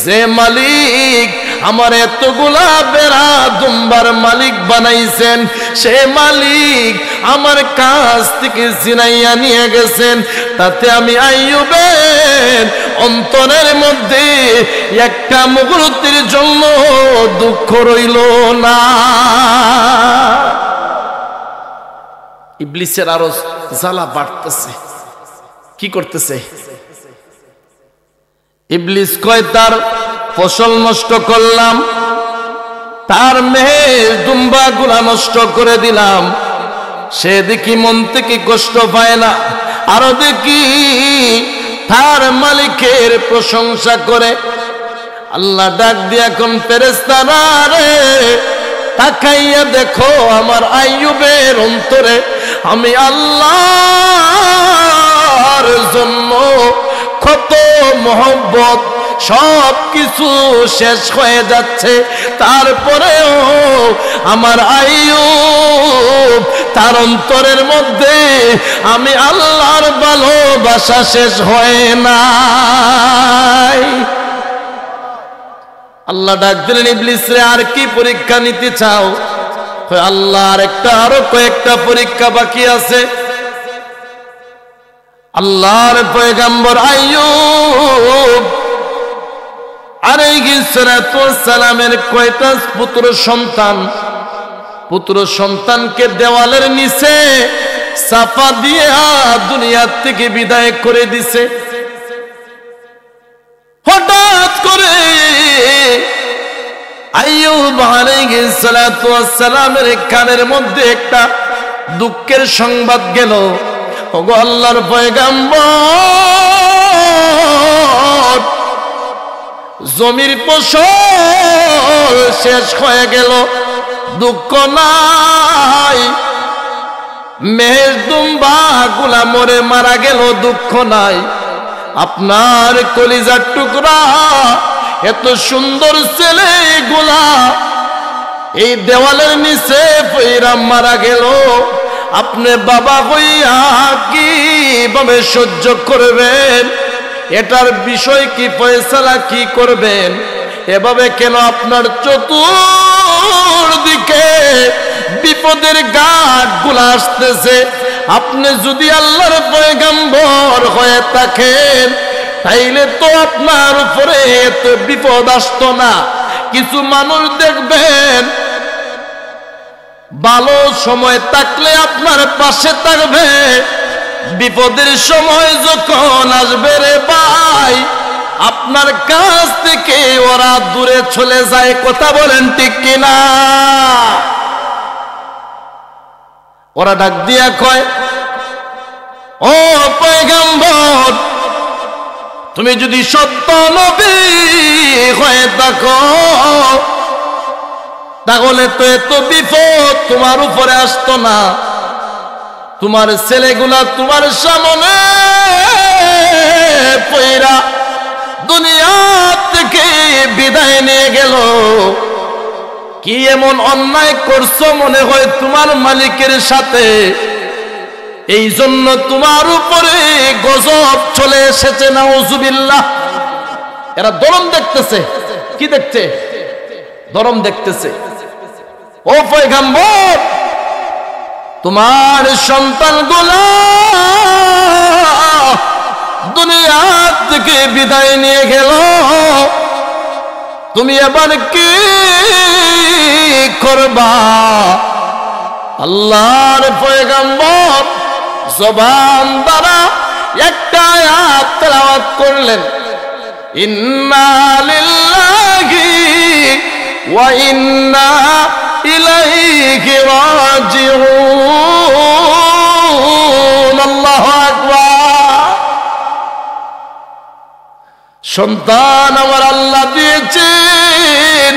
যে মালিক আমার এতগুলা বেড়া দুম্বার মালিক বানাইছেন, সে মালিক আমার কাছ থেকে জিনাইয়া নিয়ে গেছেন। তাতে আমি আইয়ুবের অন্তরের মধ্যে একটা মুহূর্তের জন্য দুঃখ রইল না। ইবলিসের আরো জ্বালা বাড়তেছে। কি করতেছে? ইবলিস কয়, তার ফসল নষ্ট করলাম, তার মেহের দুম্বা গুলা নষ্ট করে দিলাম, সে দেখি মন থেকে কষ্ট পায় না, আরো দেখি তার মালিকের প্রশংসা করে। আল্লাহ ডাক দিয়া কোন ফেরেশতারা রে, তাকাইয়া দেখো আমার আইয়ুবের অন্তরে আমি আল্লাহর জন্য কত মহব্বত, সব কিছু শেষ হয়ে যাচ্ছে, তারপরেও আমার আইয়ুব তার অন্তরের মধ্যে আমি আল্লাহর ভালোবাসা শেষ হয় নাই। আল্লাহ ডাক দিলেন, ইবলিস রে, আর কি পরীক্ষা নিতে চাও? আল্লাহ আরো কয়েকটা পরীক্ষা বাকি আছে। আল্লাহর পয়গম্বর আইয়ুব আলাইহিস সালাতু ওয়াস সালামের কয়টা পুত্র সন্তানকে দেওয়ালের নিচে চাপা দিয়ে দুনিয়া থেকে বিদায় করে দিছে। হঠাৎ করে আইয়ুব আলাইহিস সালাতু ওয়াস সালামের কানের মধ্যে একটা দুঃখের সংবাদ গেল। ওগো আল্লাহর পয়গম্বর, জমির ফসল শেষ হয়ে গেল, দুঃখ নাই। মেহের দুম্বা গুলা মরে মারা গেল, দুঃখ নাই। আপনার কলিজার টুকরা এত সুন্দর ছেলে গুলা এই দেওয়ালের নিচে পইরা মারা গেল, আপনি বাবা হইয়া কিভাবে সহ্য করবেন? এটার বিষয় কি, ফয়সালা কি করবেন? এভাবে কেন আপনার চতুর্দিকে বিপদের ঘাট গুলা আসতেছে? আপনি যদি আল্লাহর পয়গম্বর হয়ে থাকেন তাইলে তো আপনার উপরে এত বিপদ আসতো না। কিছু মানুষ দেখবেন ভালো সময় থাকলে আপনার পাশে থাকবে, বিপদের সময় যখন আসবে রে ভাই, আপনার কাছ থেকে ওরা দূরে চলে যায়। কথা বলেন ঠিক কিনা? ওরা ডাক দিয়া কয়, ও পয়গম্বর, তুমি যদি সত্য নবী হয়ে থাকো তাহলে তো এত বিপদ তোমার উপরে আসতো না। তোমার ছেলেগুলা তোমার সামনে পয়রা দুনিয়া থেকে বিদায় নিয়ে গেল। কি এমন অন্যায় করছো মনে হয় তোমার মালিকের সাথে? এই জন্য তোমার উপরে গজব চলে এসেছে, নাউজুবিল্লাহ। এরা দরম দেখতেছে। কি দেখছে? দরম দেখতেছে। ও পয়গম্বর, তোমার সন্তানগুলো দুনিয়া থেকে বিদায় নিয়ে গেল, তুমি এবার কি করবা? আল্লাহর পয়গম্বর জবান দ্বারা একটা আয়াত তেলাওয়াত করলেন, ইন্না লিল্লাহি ওয়া ইন্না ইলাইহি রাজিউন। আল্লাহু আকবার। সন্তান আমার আল্লাহ দিয়েছেন,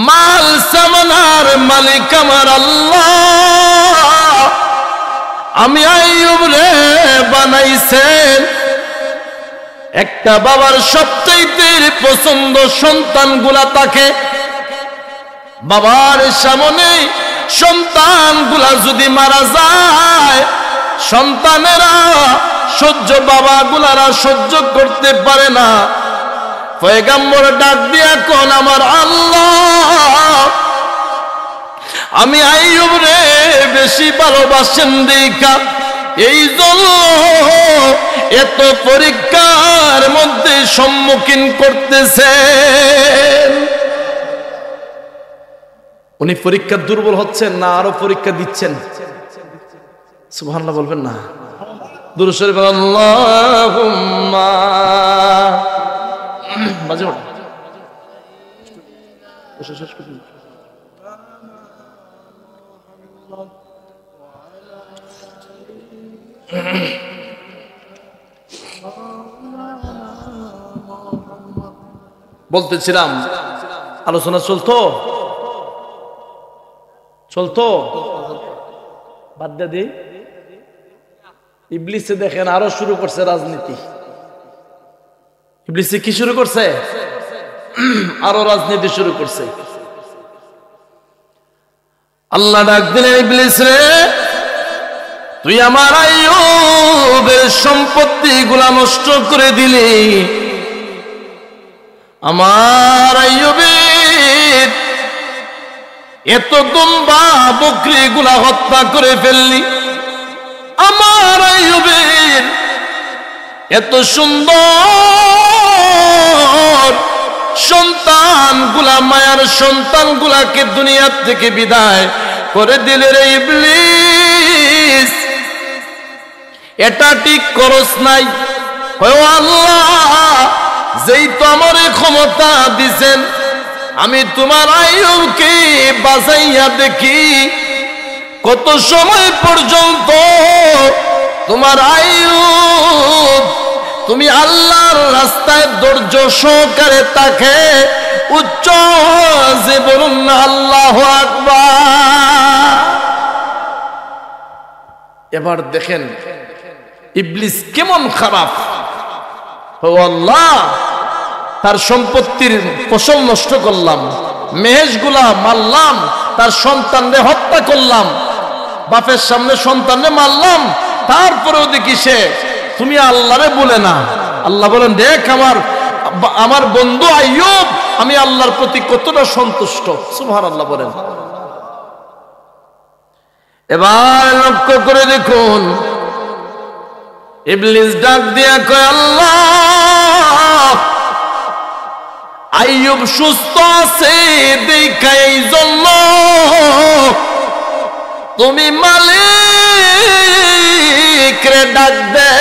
মাল সামানার মালিক আমার আল্লাহ। আমি আইয়ুব রে বানাইছেন, একটা বাবার সবচাইতে পছন্দ সন্তানগুলা তাকে। বাবার সামনে সন্তানগুলা যদি মারা যায়, সন্তানেরা বাবাগুলারা সহ্য করতে পারে না। পয়গম্বর ডাক দিয়া কোন আমার আল্লাহ, আমি আইয়ুব রে বেশি ভালোবাসেন দেখা এই জন্য এত পরীক্ষার মধ্যে সম্মুখীন করতেছেন। উনি পরীক্ষা দুর্বল হচ্ছেন না আরো পরীক্ষা দিচ্ছেন? সুবহানাল্লাহ বলবেন না? দুরূদ শরীফ আল্লাহুম্মা বাজে ওঠে। বলতেছিলাম আলোচনা চলতো বাদ দিয়ে ইবলিসে দেখেন আরো শুরু করছে রাজনীতি। ইবলিসে কি শুরু করছে? আরো রাজনীতি শুরু করছে। আল্লাহ ডাক দিলেন, ইবলিস রে তুই আমার আইয়ুবের সম্পত্তি গুলা নষ্ট করে দিলি, আমার আইয়ুবের এত দুম্বা বকরি গুলা হত্যা করে ফেললি, আমার আইয়ুবের এত সুন্দর সন্তান গুলা, মায়ার সন্তান গুলাকে দুনিয়া থেকে বিদায় করে দিলে রে ইবলিস, এটা ঠিক করস নাই। ও আল্লাহ, যেই তো আমার ক্ষমতা দিছেন, আমি তোমার আইয়ুবকে বাঁচাইয়া দেখি কত সময় পর্যন্ত তোমার আইয়ুব তুমি আল্লাহর রাস্তায় ধৈর্য সহকারে তাকে উচ্চ যে বলুন না আল্লাহু আকবার। এবার দেখেন ইবলিস কেমন খারাপ। ও আল্লাহ, তার সম্পত্তির ফসল নষ্ট করলাম, মেহেশগুলা মারলাম, তার সন্তানরে হত্যা করলাম, বাপের সামনে সন্তানরে মারলাম, তারপরেও দেখি সে তুমি আল্লাহরে বলে না। আল্লাহ বলেন, দেখ আমার বন্ধু আইয়ুব আমি আল্লাহর প্রতি কতটা সন্তুষ্ট। সুবহানাল্লাহ বলেন। এবার লক্ষ্য করে দেখুন, ইবলিস ডাক দিয়া কয়, আল্লাহ আইয়ুব সুস্থ আছে দেখা এই জন্য তুমি মালিক রে ডাক দে।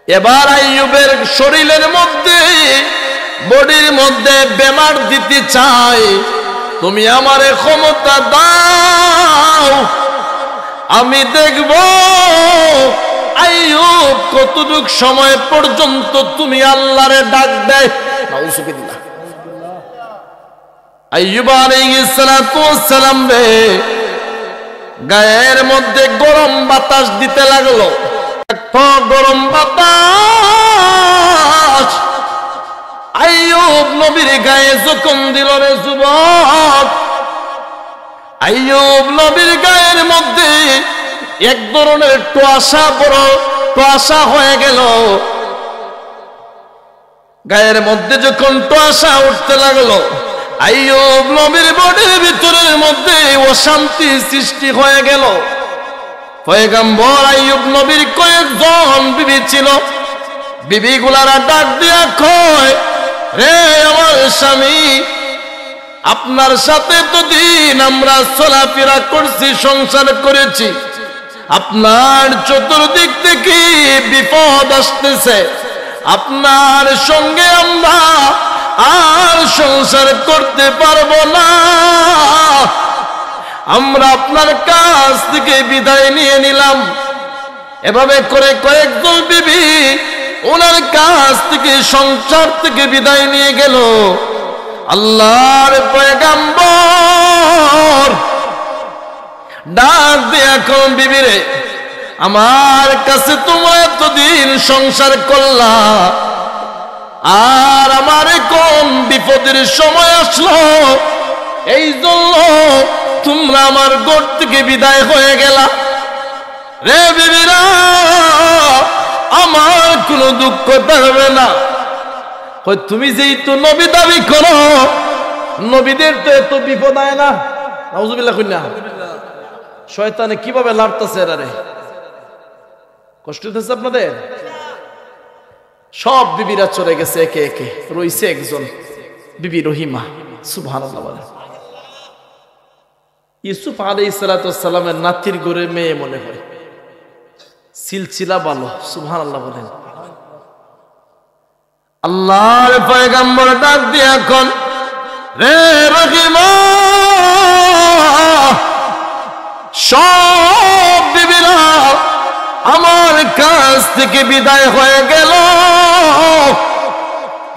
এবার আইয়ুবের শরীরের মধ্যে বডির মধ্যে বেমার দিতে চাই, তুমি আমারে ক্ষমতা দাও, আমি দেখব আইয়ুব কতটুক সময় পর্যন্ত তুমি আল্লাহরে ডাক দেয়। নাউযুবিল্লাহ। আইয়ুব আলাইহিস সালাতু ওয়াস সালাম রে গায়ের মধ্যে গরম বাতাস দিতে লাগলো। এত গরম বাতাস আইয়ুব নবীর গায়ে যখন দিল রে যুবক, আইয়ুব নবীর গায়ের মধ্যে এক ধরনের বড় টোয়াশা হয়ে গেল। গায়ের মধ্যে যখন টোয়াশা উঠতে লাগলো, আইয়ুব নবীর বডির ভিতরের মধ্যে অশান্তি সৃষ্টি হয়ে গেল। পয়গম্বর আইয়ুব নবীর কয়েকজন বিবি ছিল, বিবিগুলারা ডাক দিয়া কয়, রে আমার স্বামী, আপনার সাথে তো দিন আমরা চলাফেরা করছি, সংসার করেছি, আপনার চতুর্দিক থেকে বিপদ আসতেছে, আপনার সঙ্গে আমরা আর সংসার করতে পারবো না, আমরা আপনার কাছ থেকে বিদায় নিয়ে নিলাম। এভাবে করে কয়েকজন বিবি ওনার কাছ থেকে সংসার থেকে বিদায় নিয়ে গেল। আল্লাহর পয়গম্বর ডাক দিয়ে এখন বিবিরে, আমার কাছে তোমরা এতদিন সংসার করলা, আর আমার কোন বিপদের সময় আসলো, এই জন্য তোমরা আমার ঘর থেকে বিদায় হয়ে গেলা। রে বিবিরা, আমার কোনো দুঃখ থাকবে না। তুমি যেই তো নবী দাবি করো, নবীদের তো এত বিপদ আয় না। নাউজুবিল্লাহ কইনা। শয়তানে কিভাবে লাড়তাছে এরারে, কষ্ট হতেছে আপনাদের? সব বিবিরা চলে গেছে একে একে, রইছে একজন বিবি রহিমা। সুবহানাল্লাহ বলেন। ইউসুফ আলাইহিস সালাতু ওয়াস সালামের নাতির ঘরে মেয়ে মনে হয়, সিলসিলা ভালো। সুবহানাল্লাহ বলেন। আল্লাহর পয়গম্বর ডাক দিয়ে এখন, রে রহিমা, সব বিবিরা আমার কাছ থেকে বিদায় হয়ে গেল,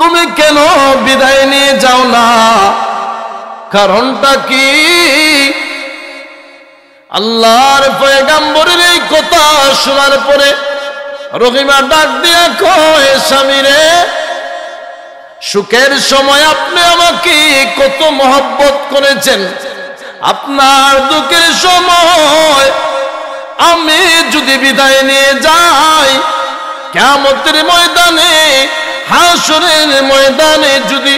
তুমি কেন বিদায় নিয়ে যাও না? কারণটা কি? আল্লাহর পয়গম্বরের এই কথা শোনার পরে রহিমা ডাক দিয়া কয়, স্বামী রে, সুখের সময় আপনি আমাকে কত মহব্বত করেছেন, আপনার দুঃখের সময় আমি যদি বিদায় নিয়ে যাই, কিয়ামতের ময়দানে, হাসরের ময়দানে যদি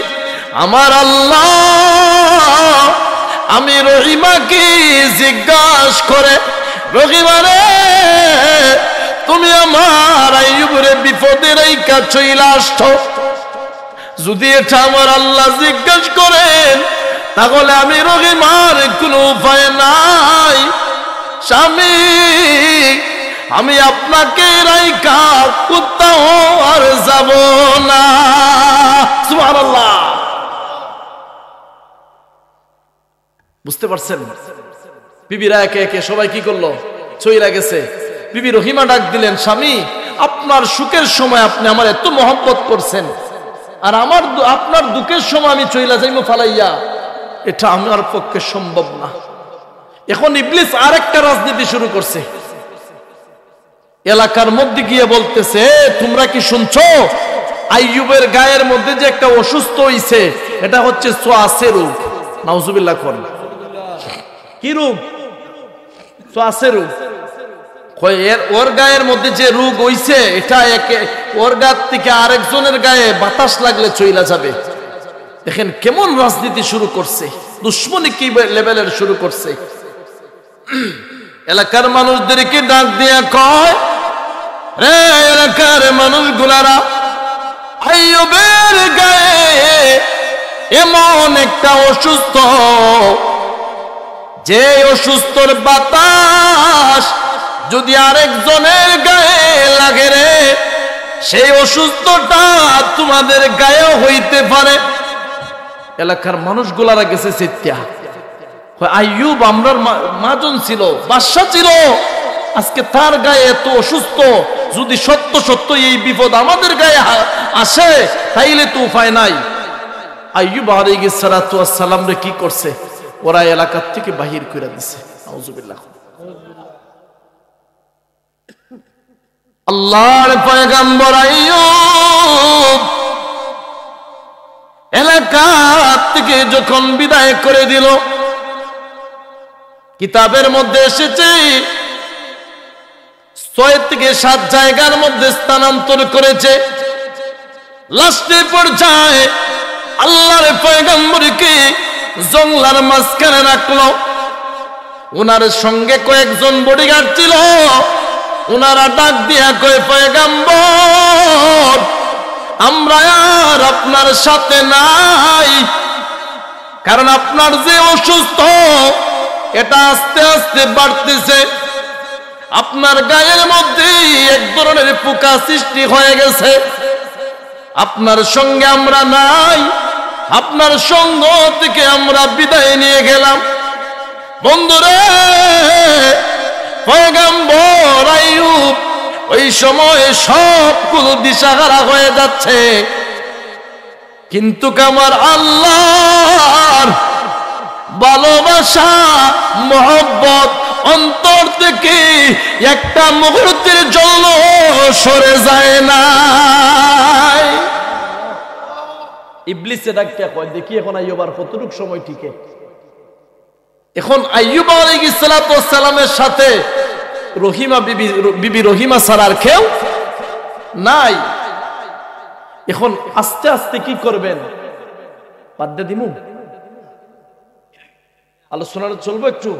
আমার আল্লাহ আমি রহিমাকে জিজ্ঞাসা করে, রহিমা রে, তুমি আমার আইয়ুবের বিপদের এই কাজ চইলা আসছো, যদি এটা আমার আল্লাহ জিজ্ঞাসা করেন, তাহলে আমি রহিমার কোনো উপায় নাই। স্বামী, আমি আপনাকে রাইখা কোথাও আর যাব না। সুবহানাল্লাহ। বুঝতে পারছেন? বিবিরা একে একে সবাই কি করলো? চইলা গেছে। বিবি রহিমা ডাক দিলেন, স্বামী, আপনার সুখের সময় আপনি আমার এত মহব্বত করছেন, আর আমার আপনার দুঃখের সময় আমি চইলা যাইমু ফালাইয়া, এটা আমার পক্ষে সম্ভব না। এখন ইবলিস আরেকটা রাজনীতি শুরু করছে। এলাকার মধ্যে গিয়ে বলতেছে, তোমরা কি শুনছো, আইয়ুবের গায়ের মধ্যে যে একটা অসুস্থ হইছে, এটা হচ্ছে সোয়াসে রোগ। নাউজুবিল্লাহ কোন কি রোগ? সোয়াসে রোগ। ওর গায়ের মধ্যে যে রোগ হইছে, এটা ওর গা থেকে আরেকজনের গায়ে বাতাস লাগলে চইলা যাবে। দেখেন কেমন রাজনীতি শুরু করছে, দুশ্মনী কি লেভেলের শুরু করছে। এলাকার মানুষদেরকে ডাক দিয়ে কয়, রে এলাকার মানুষগুলারা, আইয়ুবের গায়ে এমন একটা অসুস্থ, যে অসুস্থর বাতাস যদি আরেকজনের গায়ে লাগে রে, সেই অসুস্থটা তোমাদের গায়েও হইতে পারে। এলাকার মানুষগুলারা গেছে চিত্তা, আইয়ুব আমরার মাজন ছিল, বাদশা ছিল, আজকে তার গায়ে এত অসুস্থ, যদি সত্য সত্য এই বিপদ আমাদের গায়ে আসে, তাইলে তো উপায় নাই। আইয়ুব আলাইহিস সালাতু ওয়াস সালাম রে কি করছে? ওরা এলাকার থেকে বাহির করে দিছে। নাউজুবিল্লাহ। আল্লাহর পয়গম্বর আইয়ুব এলাকা থেকে যখন বিদায় করে দিল, কিতাবের মধ্যে এসেছে 6 থেকে 7 জায়গার মধ্যে স্থানান্তর করেছে। লাস্টের পর্যায়ে আল্লাহর পয়গম্বরকে জঙ্গলার মাঝখানে রাখলো। ওনার সঙ্গে কয়েকজন বডিগার্ড ছিল, ওনারা ডাক দিয়া কয়, পয়গম্বর, আমরা আর আপনার সাথে নাই, কারণ আপনার যে অসুস্থ, এটা আস্তে আস্তে বাড়তেছে, আপনার গায়ের মধ্যে এক ধরনের পোকা সৃষ্টি হয়ে গেছে, আপনার সঙ্গে আমরা নাই, আপনার সঙ্গ থেকে আমরা বিদায় নিয়ে গেলাম। বন্ধুরে, পয়গম্বর আইয়ুব ওই সময় সবগুলো দিশাহারা হয়ে যাচ্ছে, কিন্তু আমার আল্লাহর ভালোবাসা মহব্বত অন্তর থেকে একটা মুহূর্তের জন্য সরে যায় না। ইবলিসে ডাকিয়া কয়, দেখি এখন আইয়ুব আর কতটুক সময় টিকে। এখন আইয়ুব আলাইহিস সালাতু ওয়াস সালামের সাথে রহিমা বিবি রহিমা ছাড়ার কেউ নাই। এখন আস্তে আস্তে কি করবেন? বাদ দিয়ে দিমু, আলোচনাটা চলবো একটু।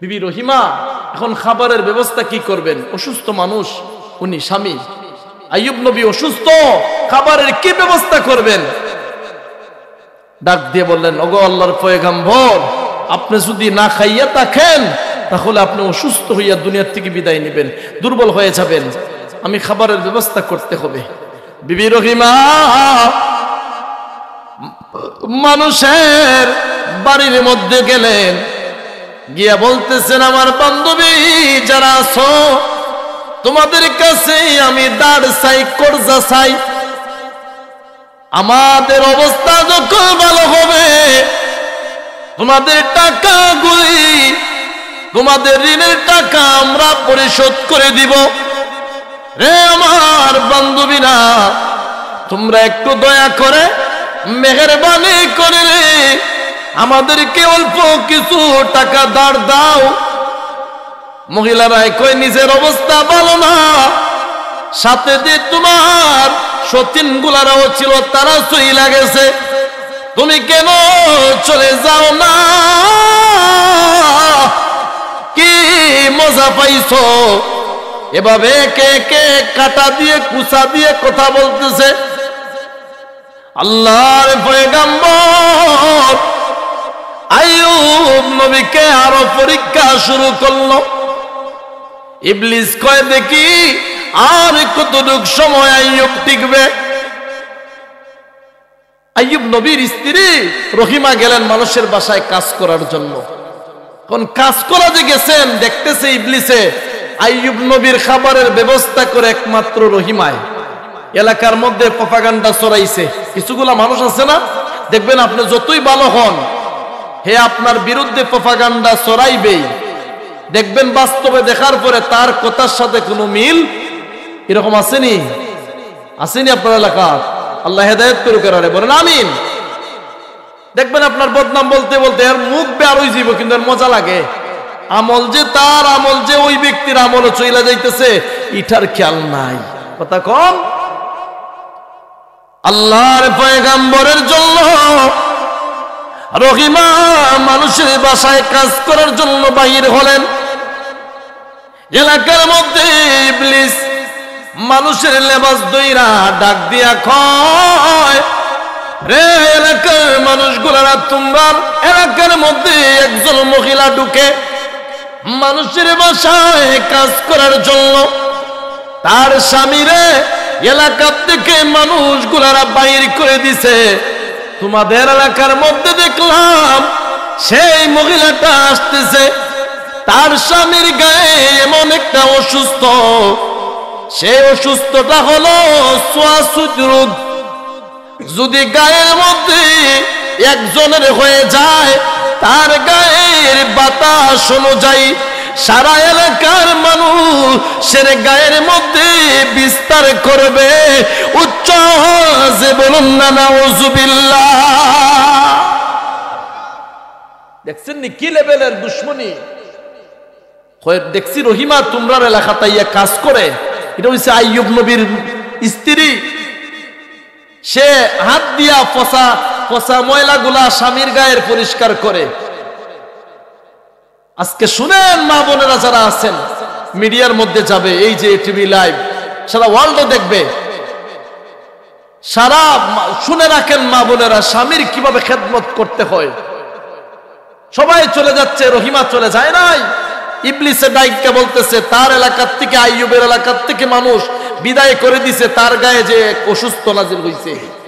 বিবি রহিমা এখন খাবারের ব্যবস্থা কি করবেন? অসুস্থ মানুষ, উনি স্বামী, আইয়ুব নবী অসুস্থ, খাবারের কি ব্যবস্থা করবেন? ডাক দিয়ে বললেন, ওগো আল্লাহর পয়গম্বর, আপনি যদি না খাইয়া থাকেন তাহলে আপনি অসুস্থ হইয়া দুনিয়ার থেকে বিদায় নেবেন, দুর্বল হয়ে যাবেন, আমি খাবারের ব্যবস্থা করতে হবে। বিবি রহিমা মানুষের বাড়ির মধ্যে গেলেন, গিয়া বলতেছেন, আমার বান্ধবী যারা আছো, তোমাদের কাছে আমি দাঁড় চাই, কর্জা চাই। আমাদের অবস্থা যখন ভালো হবে, তোমাদের টাকাগুলি, তোমাদের ঋণের টাকা আমরা পরিশোধ করে দিব। রে আমার বান্ধবীরা, তোমরা একটু দয়া করে মেহেরবানি করে আমাদেরকে অল্প কিছু টাকা ধার দাও। মহিলারা কই, নিজের অবস্থা ভালো না, সাথে যে তোমার সতীন গুলারাও ছিল, তারা চইলা গেছে, তুমি কেন চলে যাও না? কি মজা পাইছো? এভাবে কে কে কাটা দিয়ে কুচা দিয়ে কথা বলতেছে। আল্লাহর পয়গম্বর আইয়ুব নবীকে আরো পরীক্ষা শুরু করলো। ইবলিস কয়, দেখি আর কতটুক সময় আইয়ুব টিকবে। আইয়ুব নবীর স্ত্রী রহিমা গেলেন মানুষের বাসায় কাজ করার জন্য। কোন কাজ করা যে গেছেন, দেখতেছে ইবলিসে আইয়ুব নবীর খাবারের ব্যবস্থা করে একমাত্র রহিমায়। এলাকার মধ্যে প্রপাগান্ডা ছড়াইছে। কিছুগুলা মানুষ আছে না, দেখবেন আপনি যতই ভালো হন, হে আপনার বিরুদ্ধে প্রপাগান্ডা ছড়াইবেই। দেখবেন বাস্তবে দেখার পরে তার কথার সাথে কোনো মিল, এরকম আসেনি? আসেনি আপনার এলাকা? আল্লাহ হেদায়েত করুক, বলেন আমিন। দেখবেন আপনার বদনাম বলতে বলতে এর মুখ বের হয়ে যাবে, কিন্তু এর মজা লাগে। আমল যে তার, আমল যে ওই ব্যক্তির আমল চইলা যাইতেছে, ইটার খেয়াল নাই। কথা কম। আল্লাহর পয়গম্বরের জন্য রহিমা মানুষের বাসায় কাজ করার জন্য বাহির হলেন। এলাকার মধ্যে ইবলিস মানুষের লেবাস দইরা ডাক দিয়া কয়, রে এলাকার মানুষগুলারা, তোমরা এলাকার মধ্যে একজন মহিলা ঢুকে মানুষের বাসায় কাজ করার জন্য, তার স্বামীরে এলাকা থেকে মানুষগুলারা বাইর করে দিছে। তোমাদের এলাকার মধ্যে দেখলাম সেই মহিলাটা আসতেছে, তার স্বামীর গায়ে এমন একটা অসুস্থ, সেই অসুস্থতা হলো শ্বাসরোধ রোগ। যদি গায়ের মধ্যে একজনের হয়ে যায়, তার গায়ের বাতাস অনুযায়ী সারা এলাকার মানুষের গায়ের মধ্যে বিস্তার করবে। উচ্চ আওয়াজে বলুন না নাউযুবিল্লাহ। দেখছেন নি কি লেভেলের দুশ্মনী? দেখছি রহিমা তোমরা এলাকা তাইয়া কাজ করে। এটা হচ্ছে আইয়ুব নবীর স্ত্রী। সে হাত দিয়া পচা পচা ময়লাগুলা স্বামীর গায়ের পরিষ্কার করে। আজকে শুনেন মা বোনেরা যারা আছেন, মিডিয়ার মধ্যে যাবে, এই যে টিভি লাইভ সারা ওয়ার্ল্ডে দেখবে, সারা শুনে রাখেন মা বোনেরা, স্বামীর কিভাবে খেদমত করতে হয়। সবাই চলে যাচ্ছে, রহিমা চলে যায় নাই। ইবলিসে ডাইকা বলতেছে তার এলাকার থেকে, আইয়ুবের এলাকার থেকে মানুষ বিদায় করে দিছে, তার গায়ে যে অসুস্থ নাজিল হইছে।